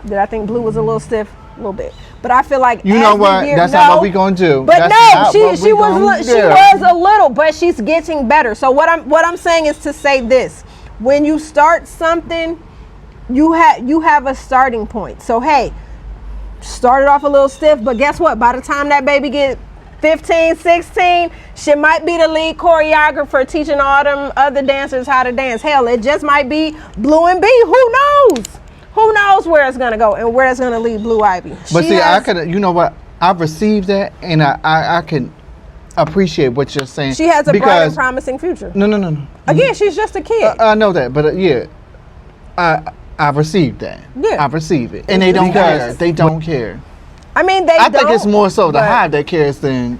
Did I think Blue was a little stiff? A little bit. But I feel like you know what? That's not what we gonna do. But no, she was a little, but she's getting better. So what I'm saying is to say this: when you start something, you have a starting point. So hey, started off a little stiff, but guess what? By the time that baby get 15, 16, she might be the lead choreographer teaching all them other dancers how to dance. Hell, it just might be Blue and B. Who knows? Who knows where it's gonna go and where it's gonna lead Blue Ivy? But I could, you know what? I've received that, and I can appreciate what you're saying. She has a bright and promising future. No. Again, she's just a kid. I know that, but I've received that. Yeah, I've received it, and they don't care. They don't care. I mean, I think it's more so the Hive that cares than.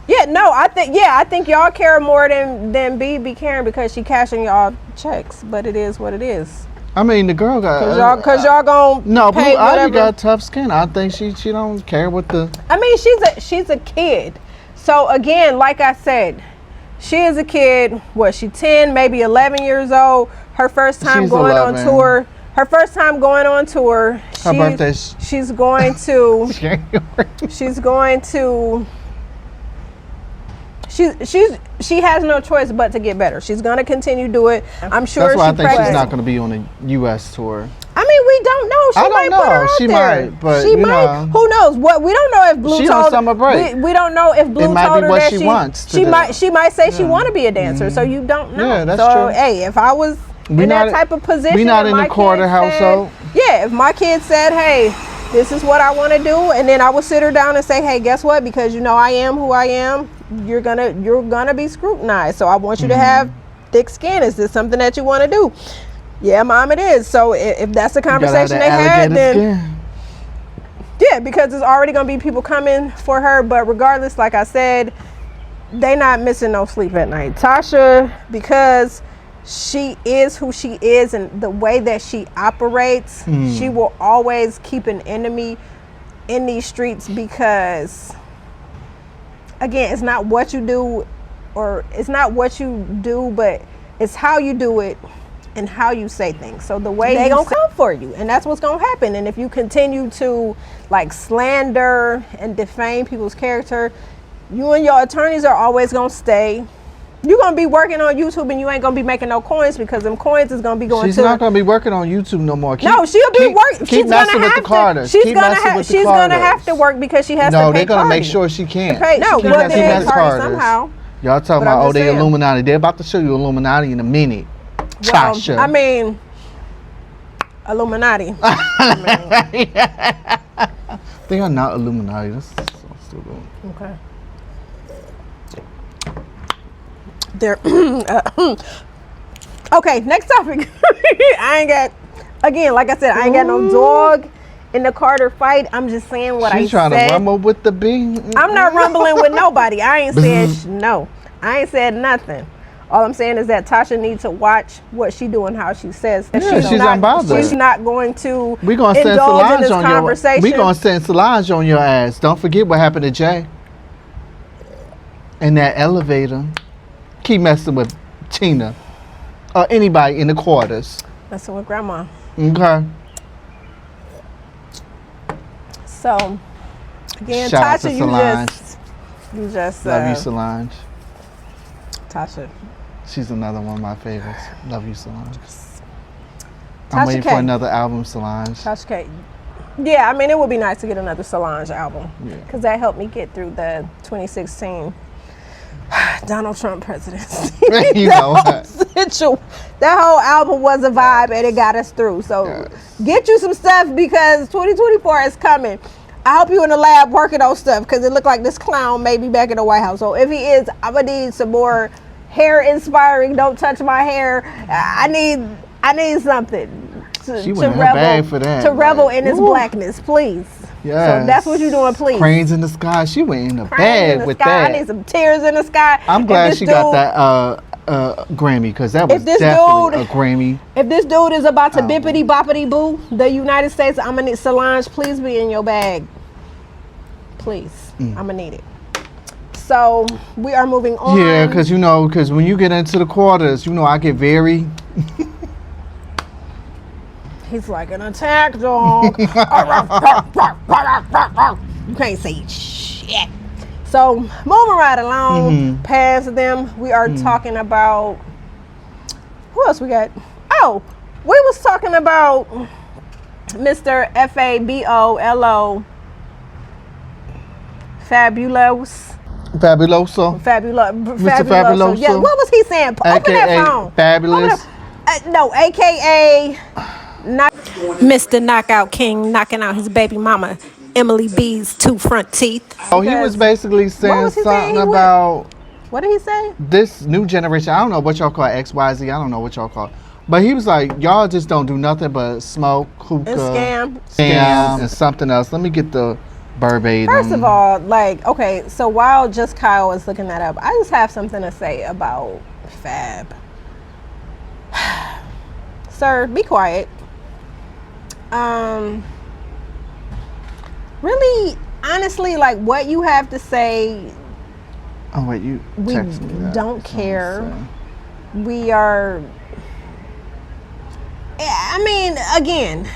I think y'all care more than B be caring because she cashing y'all checks. But it is what it is. I mean, the girl got cause y'all gonna no. Blue Ivy got tough skin. I think she don't care what the. I mean, she's a kid. So again, like I said, she is a kid. What, she 10, maybe 11 years old. Her first time going on tour. Her first time going on tour. Her birthday. She's going to. She's going to. She has no choice but to get better. She's gonna continue to do it. I'm sure. That's why I think she's not gonna be on a U.S. tour. I mean, we don't know. She might put her out there. Might, but she might. Who knows? What we don't know if Blue. She's on summer break. We don't know if Blue told her that she wants. She might say she want to be a dancer. So you don't know. Yeah, that's true. Hey, if I was in that type of position, we not in the Carter household. Yeah, if my kid said, "Hey, this is what I want to do," and then I would sit her down and say, "Hey, guess what? Because you know I am who I am. You're gonna be scrutinized. So I want you to have thick skin. Is this something that you want to do?" Yeah, Mom, it is. So if that's the conversation they had, then yeah, because there's already gonna be people coming for her. But regardless, like I said, they not missing no sleep at night. Tasha, because she is who she is and the way that she operates, she will always keep an enemy in these streets because, again, it's not what you do, but it's how you do it and how you say things. So the way they gonna come for you, and that's what's gonna happen. And if you continue to like slander and defame people's character, you and your attorneys are always gonna stay. You're gonna be working on YouTube and you ain't gonna be making no coins because them coins is gonna be going. She's not gonna be working on YouTube no more. No, she'll be working. Keep messing with the Carters. She's gonna have to work because she has to pay. No, they're gonna make sure she can't. No, well, they pay Carters somehow. Y'all talking about they Illuminati? They're about to show you Illuminati in a minute. Tasha. I mean, Illuminati. They are not Illuminati. That's so stupid. Okay. There. Okay, next topic. Like I said, I ain't got no dog in the Carter fight. I'm just saying what I said. She's trying to rumble with the bee. I'm not rumbling with nobody. I ain't saying no. I ain't said nothing. All I'm saying is that Tasha needs to watch what she do and how she says. Yeah, she's unbothered. She's not going to We're gonna send indulge in this Solange conversation. We're going to send Solange on your ass. Don't forget what happened to Jay. In that elevator. Keep messing with Tina. Or anybody in the quarters. Messing with Grandma. Okay. So, again, Shout Tasha, you just love you, Solange. Tasha. She's another one of my favorites. Love you, Solange. I'm Tasha waiting K. for another album, Solange. Tasha K. Yeah, I mean, it would be nice to get another Solange album because that helped me get through the 2016 Donald Trump presidency. You know what? That whole album was a vibe and it got us through. So get you some stuff because 2024 is coming. I hope you in the lab working on stuff because it looked like this clown may be back in the White House. So if he is, I'm gonna need some more hair inspiring. Don't touch my hair. I need something to revel in his blackness, please. Yeah. So that's what you're doing, please. Cranes in the sky. She went in the bag with that. I need some tears in the sky. I'm glad she got that Grammy, because that was definitely a Grammy. If this dude is about to bippity boppity boo the United States, I'm gonna need Solange. Please be in your bag. Please, I'm gonna need it. So we are moving on. Yeah, because because when you get into the quarters, I get very. He's like an attack dog. You can't say shit. So moving right along past them, we are talking about who else we got? Oh, we was talking about Mr. Fabolo Fabuloso. Mr. Fabuloso. Yeah, what was he saying? Open that phone. Fabulous. No, AKA Mr. Knockout King knocking out his baby mama Emily B's 2 front teeth. Oh, he was basically saying something about. What did he say? This new generation. I don't know what y'all call XYZ. I don't know what y'all call it. But he was like, y'all just don't do nothing but smoke, hookah, and scam, and something else. Let me get the verbatim. First of all, okay, so while just Kyle is looking that up, I just have something to say about Fab. Sir, be quiet. Really, honestly, what you have to say. Oh wait, you text me that. We don't care. We are. I mean, again,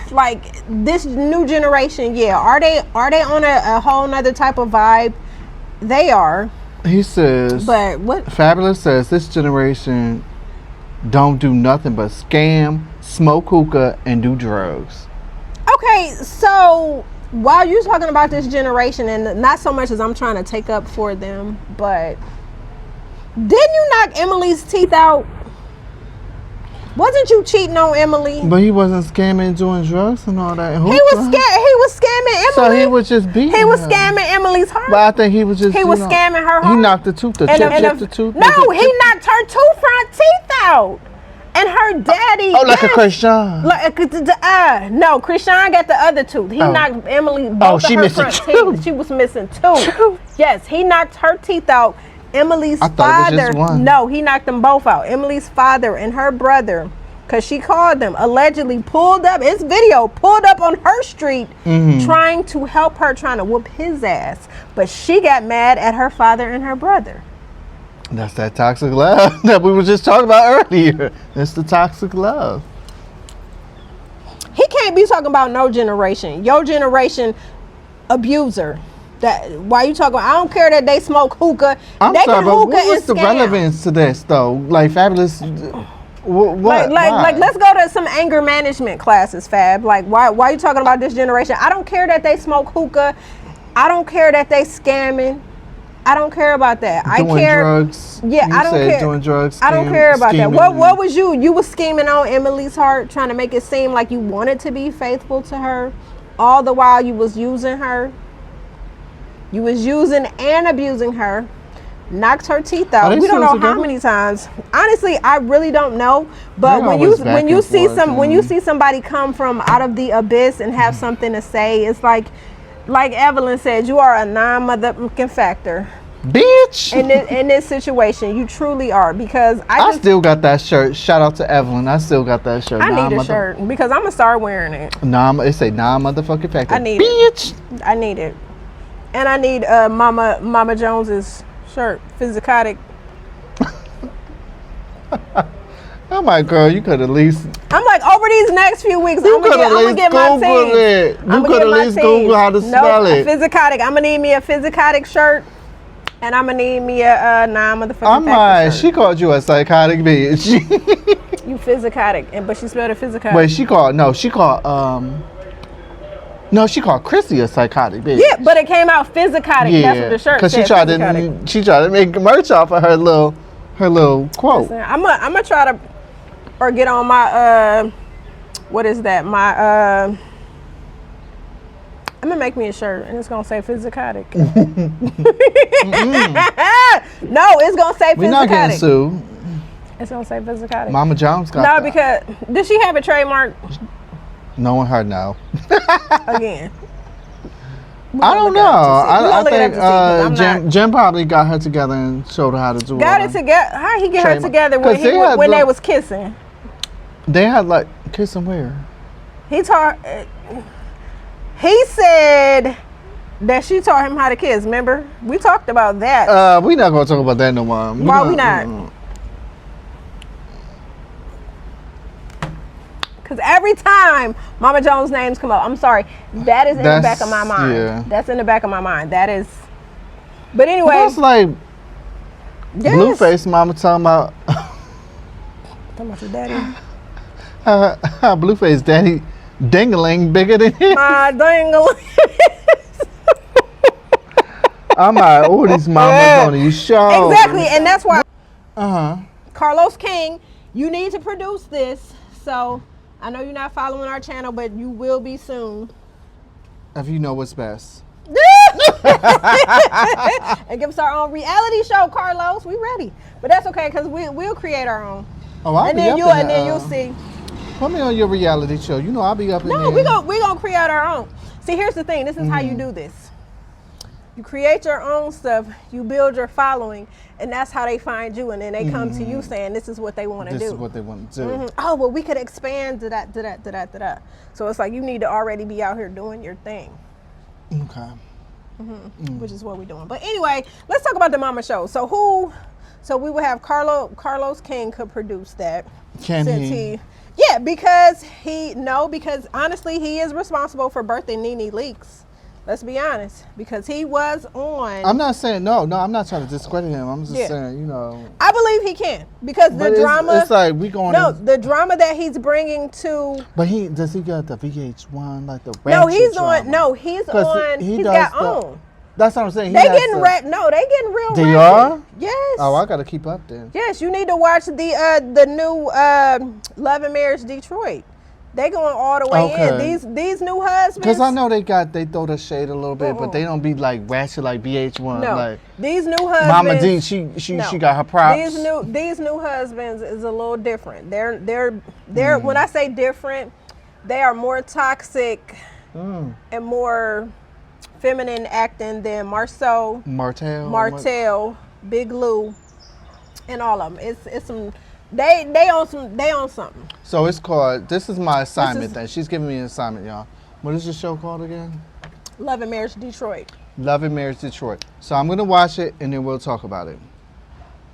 this new generation. Yeah, are they on a whole nother type of vibe? They are. He says. But what? Fabulous says this generation don't do nothing but scam, smoke hookah, and do drugs. Okay, so while you're talking about this generation, and not so much as I'm trying to take up for them, but didn't you knock Emily's teeth out? Wasn't you cheating on Emily? But he wasn't scamming, doing drugs and all that. He was scamming Emily. So he was just beating He was scamming Emily's heart. But I think he was just. He was scamming her heart. He knocked the tooth. The tooth. No, he knocked her 2 front teeth out. And her daddy. Oh, like a Christian. No, Christian got the other tooth. He knocked Emily both of her front teeth. She was missing 2. Yes, he knocked her teeth out. Emily's father. It was just one. No, he knocked them both out. Emily's father and her brother, because she called them, allegedly pulled up. It's video pulled up on her street, trying to help her, trying to whoop his ass. But she got mad at her father and her brother. That's that toxic love that we were just talking about earlier. That's the toxic love. He can't be talking about no generation. Your generation abuser. That why you talking? I don't care that they smoke hookah. I'm sorry, but what was the relevance to this though? Fabulous. What? Let's go to some anger management classes, Fab. Why are you talking about this generation? I don't care that they smoke hookah. I don't care that they scamming. I don't care about that. I care. Drugs. Yeah, I don't care. Doing drugs. I don't care about that. What was you? You was scheming on Emily's heart, trying to make it seem like you wanted to be faithful to her, all the while you was using her. You was using and abusing her. Knocked her teeth out. We don't know how many times. Honestly, I really don't know. But when you see somebody come from out of the abyss and have something to say, it's like Evelyn said, you are a non-motherfucking factor. Bitch. In this situation, you truly are, because I still got that shirt. Shout out to Evelyn. I still got that shirt. I need a shirt because I'm gonna start wearing it. It say non-motherfucking factor. I need it. I need it. And I need Mama Jones's shirt, Physicotic. Oh my girl, you could at least. I'm over these next few weeks, I'm gonna get my team. You could at least Google how to spell it. Physicotic. I'm gonna need me a Physicotic shirt, and I'm gonna need me a non-motherfucking shirt. She called you a psychotic bitch. You Physicotic, but she spelled it Physicotic. Wait, she called Chrissy a psychotic bitch. Yeah, but it came out Physicotic. Yeah, that's what the shirt said. Because she tried to make merch off of her little quote. Listen, I'm gonna try to get on my what is that? I'm gonna make me a shirt and it's gonna say Physicotic. No, it's gonna say Physicotic. We're not getting sued. It's gonna say Physicotic. Mama Jones got that. No, because did she have a trademark? Knowing her now. Again. I don't know. I think Jim probably got her together and showed her how to do it. Got it together. How he get her together when they was kissing? They had like kissing where? He said that she taught him how to kiss. Remember? We talked about that. We not gonna talk about that no more. Why we not? Because every time Mama Jones' names come up, I'm sorry, that is in the back of my mind. Yeah. That's in the back of my mind. That is. But anyway. That's like Blueface Mama talking about. Talking about your daddy. Blueface daddy dingling bigger than him. My dingling. I'm like, oh, these mamas on these shows. Exactly, and that's why. Carlos King, you need to produce this. So. I know you're not following our channel, but you will be soon. If you know what's best. And give us our own reality show, Carlos. We ready. But that's okay, because we'll create our own. Oh, I'll be up in and then you'll see. Put me on your reality show. You know I'll be up in there. No, we're gonna create our own. See, here's the thing. This is how you do this. You create your own stuff, you build your following, and that's how they find you, and then they come to you saying this is what they want to do. This is what they want to do. Oh, well, we could expand to that. So it's like you need to already be out here doing your thing. Okay. Which is what we're doing. But anyway, let's talk about the mama show. So we would have Carlos King could produce that. Can he? Yeah, because honestly, he is responsible for birthing Nene Leakes. Let's be honest, because he was on. I'm not saying no. I'm not trying to discredit him. I'm just saying, I believe he can because the drama. It's like we going. No, the drama that he's bringing to. But does he got the VH1 like the? No, he's on. No, he's on. He's got own. That's what I'm saying. They getting real. They are. Yes. Oh, I gotta keep up then. Yes, you need to watch the new Love and Marriage Detroit. They going all the way in. These new husbands. Because I know they throw the shade a little bit, but they don't be like ratchet like VH1. No, like these new husbands. Mama D, she got her props. These new husbands is a little different. They're when I say different, they are more toxic and more feminine acting than Martell, Big Lou, and all of them. It's some. They on something. So it's called. This is my assignment thing. She's giving me an assignment, y'all. What is the show called again? Love and Marriage Detroit. Love and Marriage Detroit. So I'm gonna watch it and then we'll talk about it.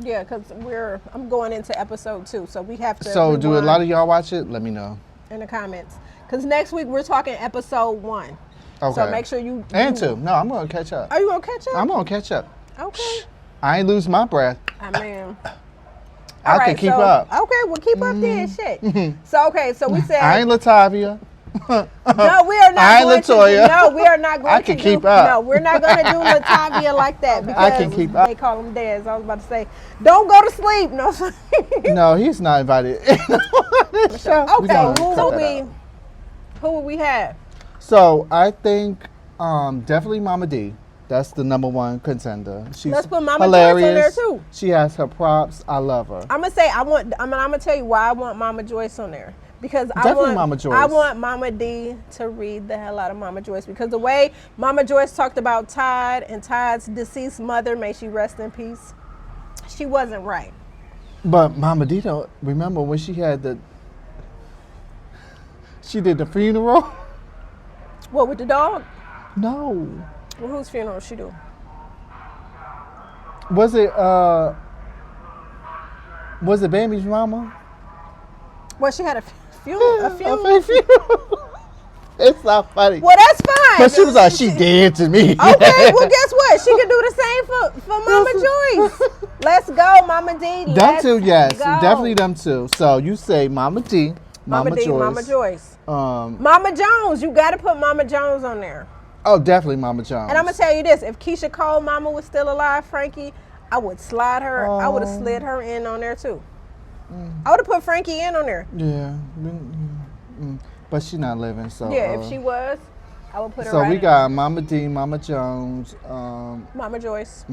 Yeah, because I'm going into episode 2, so we have to. So do a lot of y'all watch it? Let me know in the comments. Because next week we're talking episode 1. Okay. So make sure you. And 2. No, I'm gonna catch up. Are you gonna catch up? I'm gonna catch up. Okay. I ain't lose my breath. I mean. I can keep up. Okay, well keep up then, shit. So we said. I ain't Latavia. No, we are not. I ain't Latoya. No, we are not going to. I can keep up. No, we're not going to do Latavia like that because I can keep up. They call them dads. I was about to say, don't go to sleep. No. No, he's not invited. So, okay, who would we have? So I think definitely Mama D. That's the number 1 contender. She's Let's put Mama hilarious. Joyce on there too. She has her props. I love her. I'm gonna tell you why I want Mama Joyce on there. Because Mama Joyce. I want Mama D to read the hell out of Mama Joyce. Because the way Mama Joyce talked about Todd and Todd's deceased mother, may she rest in peace, she wasn't right. But Mama D, don't remember when she did the funeral? What, with the dog? No. Well, whose funeral she do? Was it Bambi's mama? Well, she had a funeral. It's not funny. Well, that's fine. But she was like, she dead to me. Okay, well, guess what? She could do the same for Mama Joyce. Let's go, Mama D. Them two, yes. Definitely them two. So you say Mama D, Mama Joyce. Mama Jones. You got to put Mama Jones on there. Oh, definitely Mama Jones. And I'm going to tell you this. If Keisha Cole mama was still alive, Frankie, I would slide her. I would have slid her in on there, too. I would have put Frankie in on there. Yeah. But she's not living, so. Yeah, if she was, I would put her so right we in. got Mama D, Mama Jones. Mama Joyce.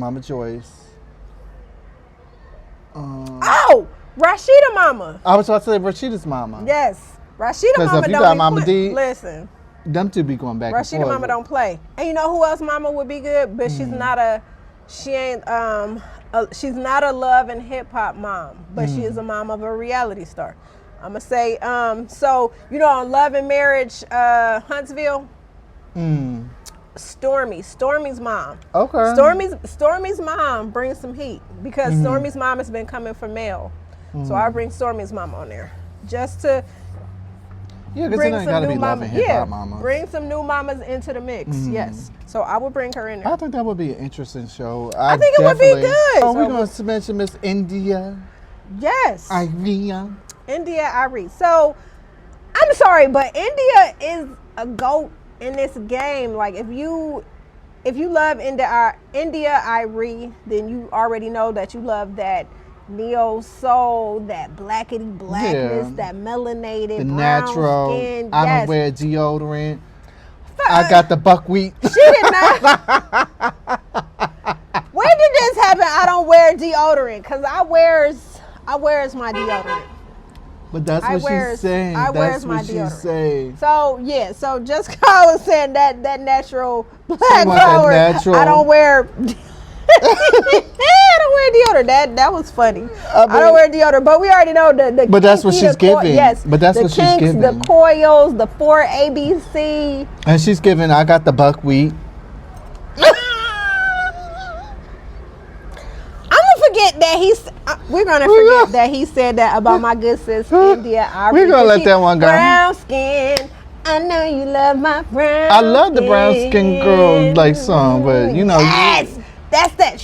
Rashida mama. I was about to say Rashida's mama. Yes. Rashida mama if you got Mama D. Listen. Them two be going back Rashida and forth. mama don't play. And you know who else mama would be good? But she's not she's not a love and hip hop mom, but she is a mom of a reality star. I'm gonna say, so you know on Love and Marriage, Huntsville, Stormy's mom. Okay. Stormy's mom brings some heat because Stormy's mom has been coming for Mel. So I bring Stormy's mom on there just to because bring it ain't some gotta new be love and hip hop mamas. Bring some new mamas into the mix. Yes. So I would bring her in there. I think that would be an interesting show. I think it would be good. Oh, So we're going to mention Miss India. Yes. Irina. India Irie. So I'm sorry, but India is a GOAT in this game. Like if you love India Irie, then you already know that you love that neo soul, that blackety blackness, that melanated the brown natural skin. I Yes. don't wear deodorant. I got the buckwheat. She did not. When did this happen? I don't wear deodorant because I wears my deodorant. But that's what she's saying. That's what she's saying. So yeah, so just I was saying that natural black wants power. natural. I don't wear. I don't wear deodorant. That was funny. I don't wear deodorant, but we already know the. But that's what she's giving. Yes, but that's what she's giving. The coils, the 4 ABC. And she's giving. I got the buckwheat. Forget that we're gonna forget that he said that about my good sis India Irie. We're gonna let that one go. Brown skin, I know you love my brown. I love the brown skin girl like song, but you know. Yes, that's that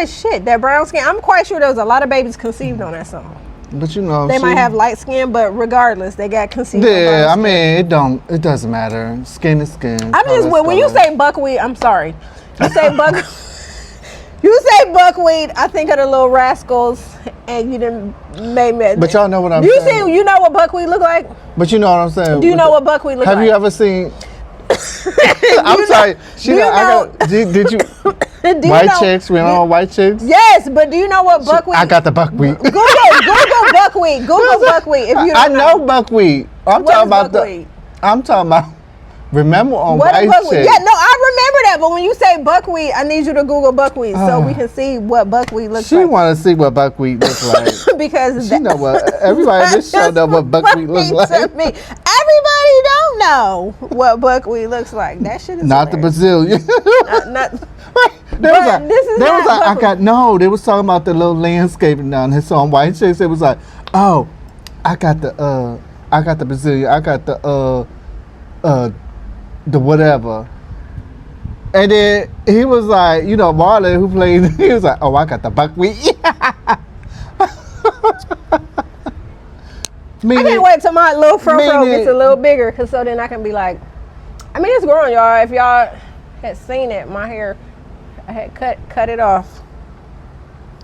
shit. That brown skin. I'm quite sure there was a lot of babies conceived on that song. But you know, they might have light skin, but regardless, they got conceived. Yeah, I mean, it doesn't matter. Skin is skin. I'm just when you say buckwheat, I'm sorry. You say buck. You say buckwheat, I think of the Little Rascals, and you didn't make me. But y'all know what I'm saying. saying. You know what buckwheat look like? But you know what I'm saying. Do you know what buckwheat look like? Have you ever seen? I'm sorry. Did you? White chicks. Remember white chicks? Yes, but do you know what buckwheat? I got the buckwheat. Google buckwheat. Google buckwheat. If you don't know buckwheat. I'm talking about buckwheat? I'm talking about. Remember on what white chicks? Yeah, no, I remember that. But when you say buckwheat, I need you to Google buckwheat so we can see what buckwheat looks like. She want to see what buckwheat looks like because she know what everybody in this show know what buckwheat looks like. Everybody don't know what buckwheat looks like. That shit is not hilarious. The Brazilian. They was talking about the little landscaping down here. So on white chicks, it was like, oh, I got the Brazilian, I got the whatever. And then he was like, you know, Marlon who played, he was like, oh, I got the buckwheat. I can't wait till my little fro gets a little bigger, cause so then I can be like, I mean, it's growing, y'all. If y'all had seen it, my hair, I had cut it off.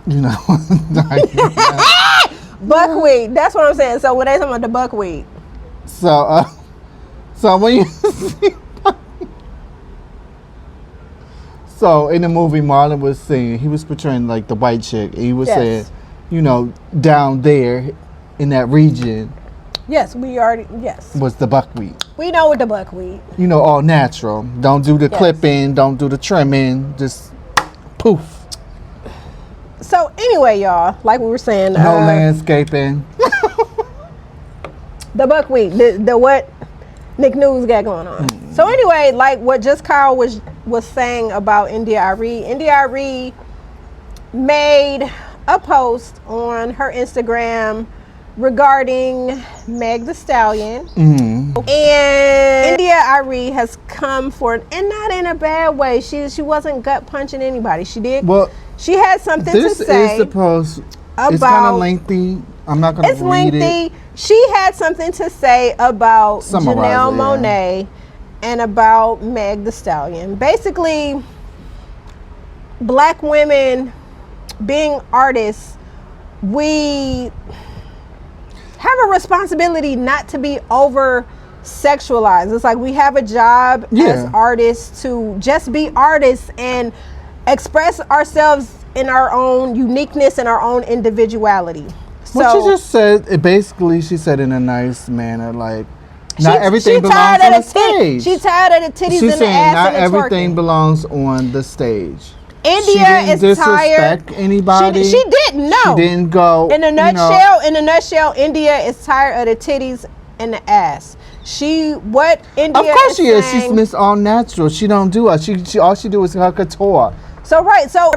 You know, buckwheat. That's what I'm saying. So when they talking about the buckwheat. So when you see. So in the movie, Marlon was saying, he was portraying like the white chick. He was saying, you know, down there in that region. Yes, was the buckwheat. We know what the buckwheat. You know, all natural. Don't do the clipping. Don't do the trimming. Just poof. So anyway, y'all, like we were saying. No landscaping. The buckwheat. The what Nick News got going on. So anyway, like what just Kyle was saying about India Irie made a post on her Instagram regarding Meg the Stallion. And India Irie has come forward, and not in a bad way. She wasn't gut punching anybody. She did. Well, she had something to say. This is supposed. It's kind of lengthy. I'm not going to read it. It's lengthy. She had something to say about Janelle Monáe and about Meg the Stallion. Basically, black women being artists, we have a responsibility not to be over sexualized. It's like we have a job as artists to just be artists and express ourselves in our own uniqueness and our own individuality. What she just said, she said in a nice manner, like, Not everything belongs on the stage. She tired of the titties She's and the saying ass not and the everything twerking. belongs on the stage. India is disrespect tired. Anybody? She didn't know. She didn't go. In a nutshell, India is tired of the titties and the ass. India Of course she is. saying, She's Miss All Natural. She don't do it. She all she do is her couture. So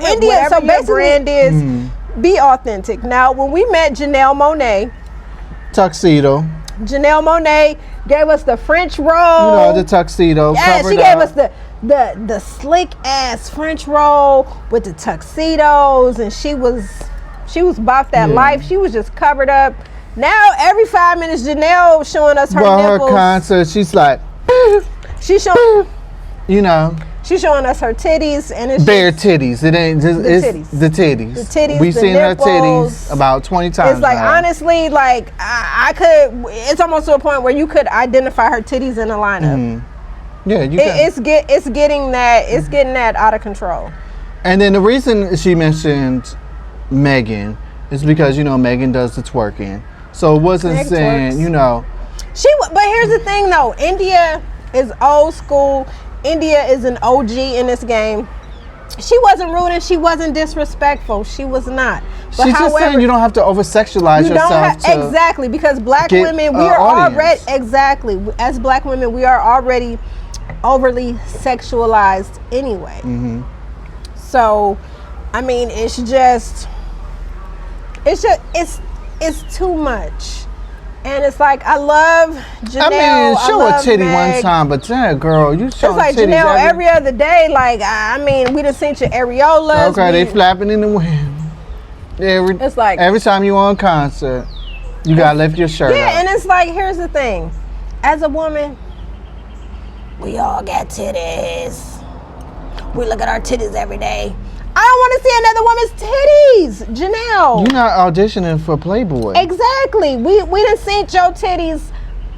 India. So basically, brand is be authentic. Now, when we met Janelle Monáe, Janelle Monáe gave us the French roll. The tuxedo. Yeah, she gave us the slick ass French roll with the tuxedos, and she was about that life. She was just covered up. Now every 5 minutes, Janelle showing us her nipples. Her concert, she's like, she's showing, she's showing us her titties, and it's bare titties. It ain't just it's the titties. The titties. We've seen her titties about 20 times. It's like now. honestly, like I could. It's almost to a point where you could identify her titties in a lineup. Yeah, you can. It's getting that out of control. And then the reason she mentioned Megan is because Megan does the twerking. So it wasn't Meg saying, twerks. But here's the thing though. India is old school. India is an OG in this game. She wasn't rude and she wasn't disrespectful. She was not. But she's just saying you don't have to over-sexualize yourself. Exactly, because black women, we are already, as black women, we are already overly sexualized anyway. So, I mean, it's too much. And it's like, I love Janelle. Show a titty one time, but that girl, you show it's like titties Janelle every other day. Like, I mean, we done seen your areolas. Okay, they flapping in the wind. It's like every time you on concert, you gotta lift your shirt up. And it's like, here's the thing. As a woman, we all got titties. We look at our titties every day. I don't want to see another woman's titties, Janelle. You're not auditioning for Playboy. Exactly. We done seen your titties.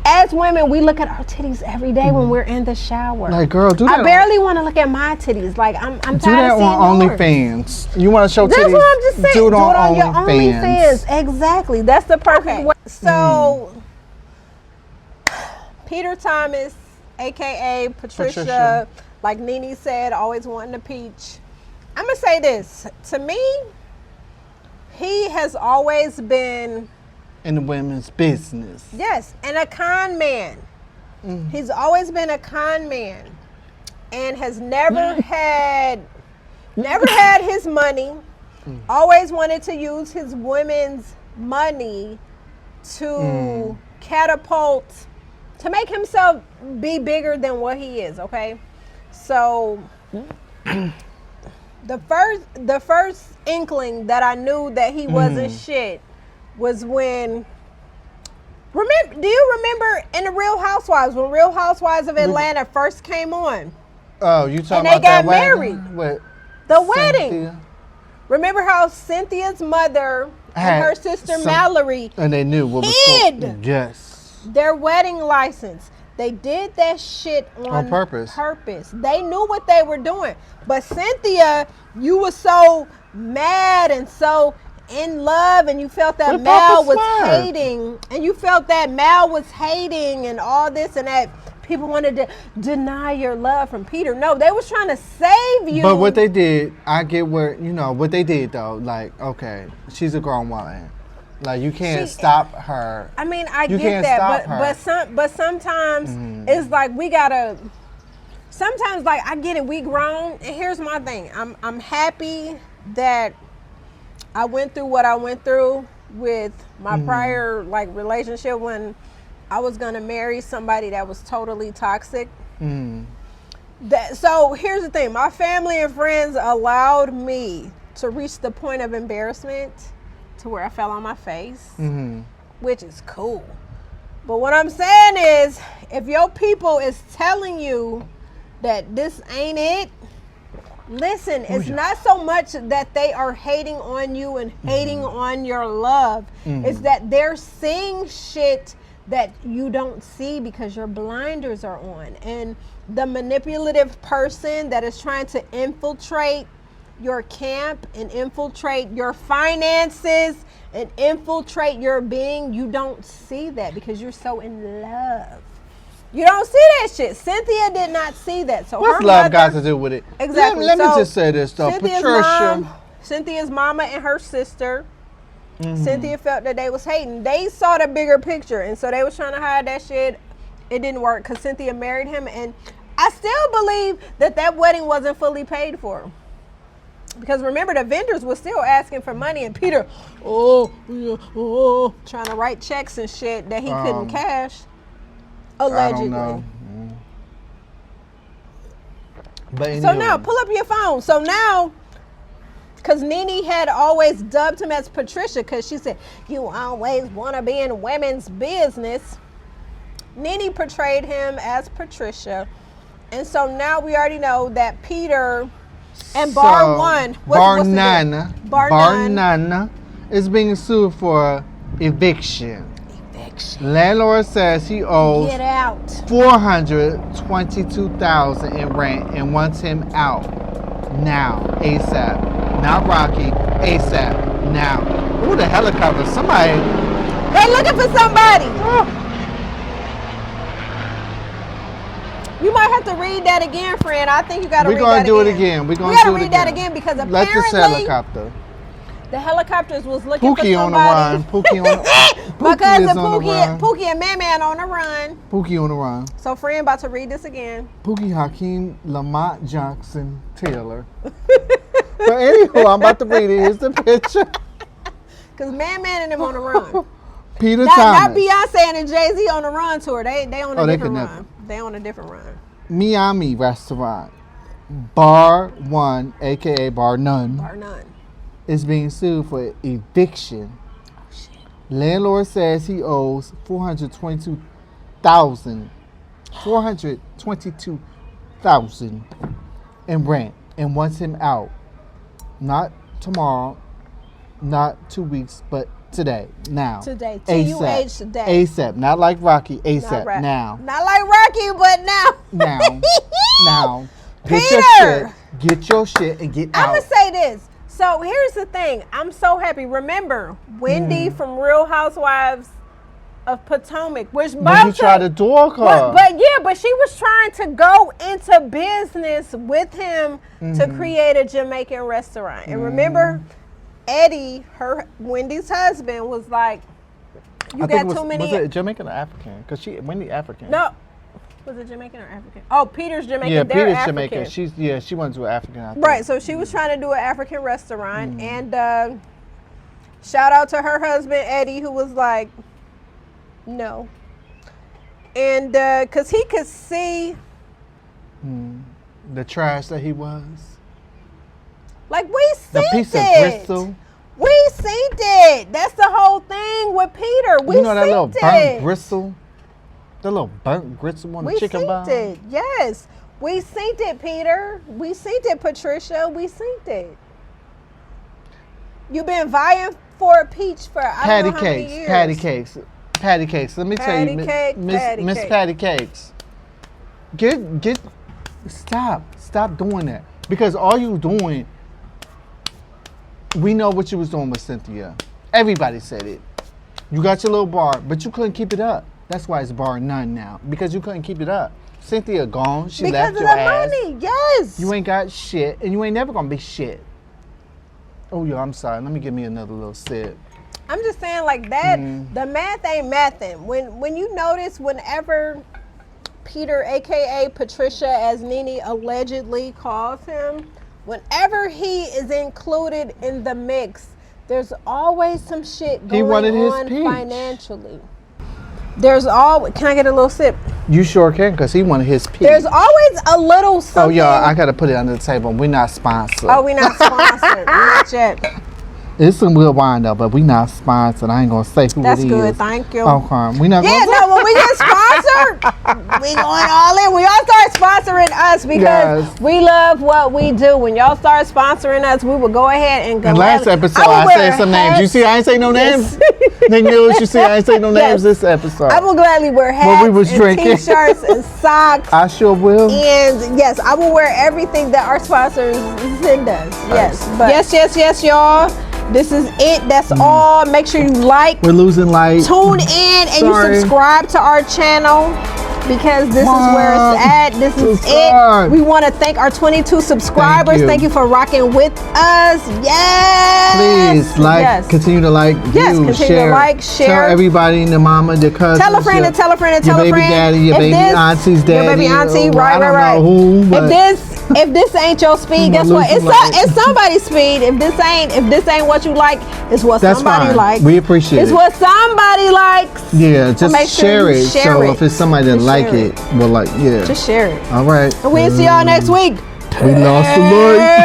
As women, we look at our titties every day when we're in the shower. Like, girl, do that. I barely want to look at my titties. Like, I'm tired of seeing yours. Do that on OnlyFans. You want to show titties? That's what I'm just saying. Do it on your OnlyFans. Exactly. That's the perfect way. So, Peter Thomas, a.k.a. Patricia, like Nene said, always wanting a peach. I'm going to say this. To me, he has always been... in the women's business. Yes, and a con man. He's always been a con man and has never had his money. Always wanted to use his women's money to catapult, to make himself be bigger than what he is, okay? So the first inkling that I knew that he wasn't shit was when, do you remember in the Real Housewives, when Real Housewives of Atlanta first came on? Oh, you talking about and they got that married. With the wedding. Remember how Cynthia's mother and her sister Mallory and they knew what was hid their wedding license. They did that shit on purpose. They knew what they were doing. But Cynthia, you were so mad and so in love, and you felt that Mal was hating, and all this and that. People wanted to deny your love from Peter. No, they was trying to save you. But what they did, I get what they did though. Like, okay, she's a grown woman. Like, you can't stop her. I mean, I get that, but sometimes it's like we gotta. Sometimes, like, I get it, we grown. And here's my thing: I'm happy that I went through what I went through with my prior relationship when I was gonna marry somebody that was totally toxic. So here's the thing: my family and friends allowed me to reach the point of embarrassment to where I fell on my face, which is cool. But what I'm saying is, if your people is telling you that this ain't it, listen, it's not so much that they are hating on you and hating on your love. It's that they're seeing shit that you don't see because your blinders are on. And the manipulative person that is trying to infiltrate your camp and infiltrate your finances and infiltrate your being, you don't see that because you're so in love. You don't see that shit. Cynthia did not see that. So what's her love mother, got to do with it? Exactly. Let me just say this though, Cynthia's mama and her sister. Cynthia felt that they was hating. They saw the bigger picture, and so they was trying to hide that shit. It didn't work because Cynthia married him, and I still believe that wedding wasn't fully paid for. Because remember, the vendors were still asking for money, and Peter, trying to write checks and shit that he couldn't cash. Allegedly. I don't know. But anyway. So now, pull up your phone. So now, because Nene had always dubbed him as Patricia, because she said, you always want to be in women's business. Nene portrayed him as Patricia. And so now we already know that Peter and Bar None is being sued for eviction. Landlord says he owes $422,000 in rent and wants him out now, ASAP. Not Rocky, ASAP now. Ooh, the helicopter! Somebody. They're looking for somebody. You might have to read that again, friend. I think you got to read that again. We're going to do it again. We're going to do it again. read that again because apparently Let this helicopter. The helicopters was looking for somebody. On the run. Pookie on Pookie and Man on the run. Pookie on the run. So friend about to read this again. Pookie Hakeem Lamont Johnson Taylor. So anywho, I'm about to read it. Here's the picture. Because Man and them on the run. Peter Thomas. Not Beyonce and Jay-Z on the run tour. They on a different run. They on a different run. Miami restaurant. Bar One, a.k.a. Bar None. Bar None. Is being sued for eviction. Oh, shit. Landlord says he owes $422,000 in rent and wants him out. Not tomorrow, not 2 weeks, but today, now. Today, T-U-H today. ASAP, not like Rocky, ASAP, now. Not like Rocky, but now. Now. Peter! Get your shit and get out. I'm going to say this. So here's the thing. I'm so happy. Remember, Wendy from Real Housewives of Potomac, which you tried to dog her. But she was trying to go into business with him to create a Jamaican restaurant. And remember, Eddie, Wendy's husband, was like, "You got too many." Was it Jamaican or African? Because Wendy African. No. Was it Jamaican or African? Oh, Peter's Jamaican. Yeah, They're Peter's African. Jamaican. She went to an African. I think. Right, so she was trying to do an African restaurant, and shout out to her husband Eddie, who was like, no, and because he could see the trash that he was. Like we seen it. The piece of gristle. We seen it. That's the whole thing with Peter. We that little burnt gristle. The little burnt gristle on the chicken bone. We seen it, yes. We seen it, Peter. We seen it, Patricia. We seen it. You've been vying for a peach for I don't know how many years. Patty cakes. Let me tell you, Miss Patty Cakes. Stop doing that. Because all you doing, we know what you was doing with Cynthia. Everybody said it. You got your little bar, but you couldn't keep it up. That's why it's Bar None now, because you couldn't keep it up. Cynthia gone. She left your ass. Because of the money, yes. You ain't got shit, and you ain't never gonna be shit. Oh, yeah, I'm sorry. Let me give me another little sip. I'm just saying like that, the math ain't mathin'. When you notice whenever Peter, a.k.a. Patricia, as Nene allegedly calls him, whenever he is included in the mix, there's always some shit going on financially. There's always, can I get a little sip? You sure can, because he wanted his peach. There's always a little something. Oh, y'all, I got to put it under the table. We're not sponsored. Oh, we're not sponsored. Not yet. It's some good wine, though, but we not sponsored. I ain't going to say who That's it is. good, thank you. Okay. We not when we get sponsored, we going all in. When y'all start sponsoring us, because we love what we do. When y'all start sponsoring us, we will go ahead and go. In last episode, I said some names. You see, I ain't say no names. Nick News, you see, I ain't say no names this episode. I will gladly wear hats and T-shirts and socks. I sure will. And yes, I will wear everything that our sponsors send us. Yes, but yes, y'all. This is it. That's all. Make sure you like. We're losing light. Tune in and you subscribe to our channel. because this is where it's at. This is it. We want to thank our 22 subscribers. Thank you for rocking with us. Yes. Please continue to continue to share. Tell everybody, the mama, the cousin. Tell a friend and tell a friend and tell a friend. Your baby daddy, your baby auntie's daddy. Your baby auntie, right. Know who, if this ain't your speed, guess what? It's somebody's speed. If this ain't what you like, it's what somebody likes. We appreciate it. It's what somebody likes. Yeah, just share it. So if it's somebody that like it, well, just share it. All right. And we'll see y'all next week. We lost the light.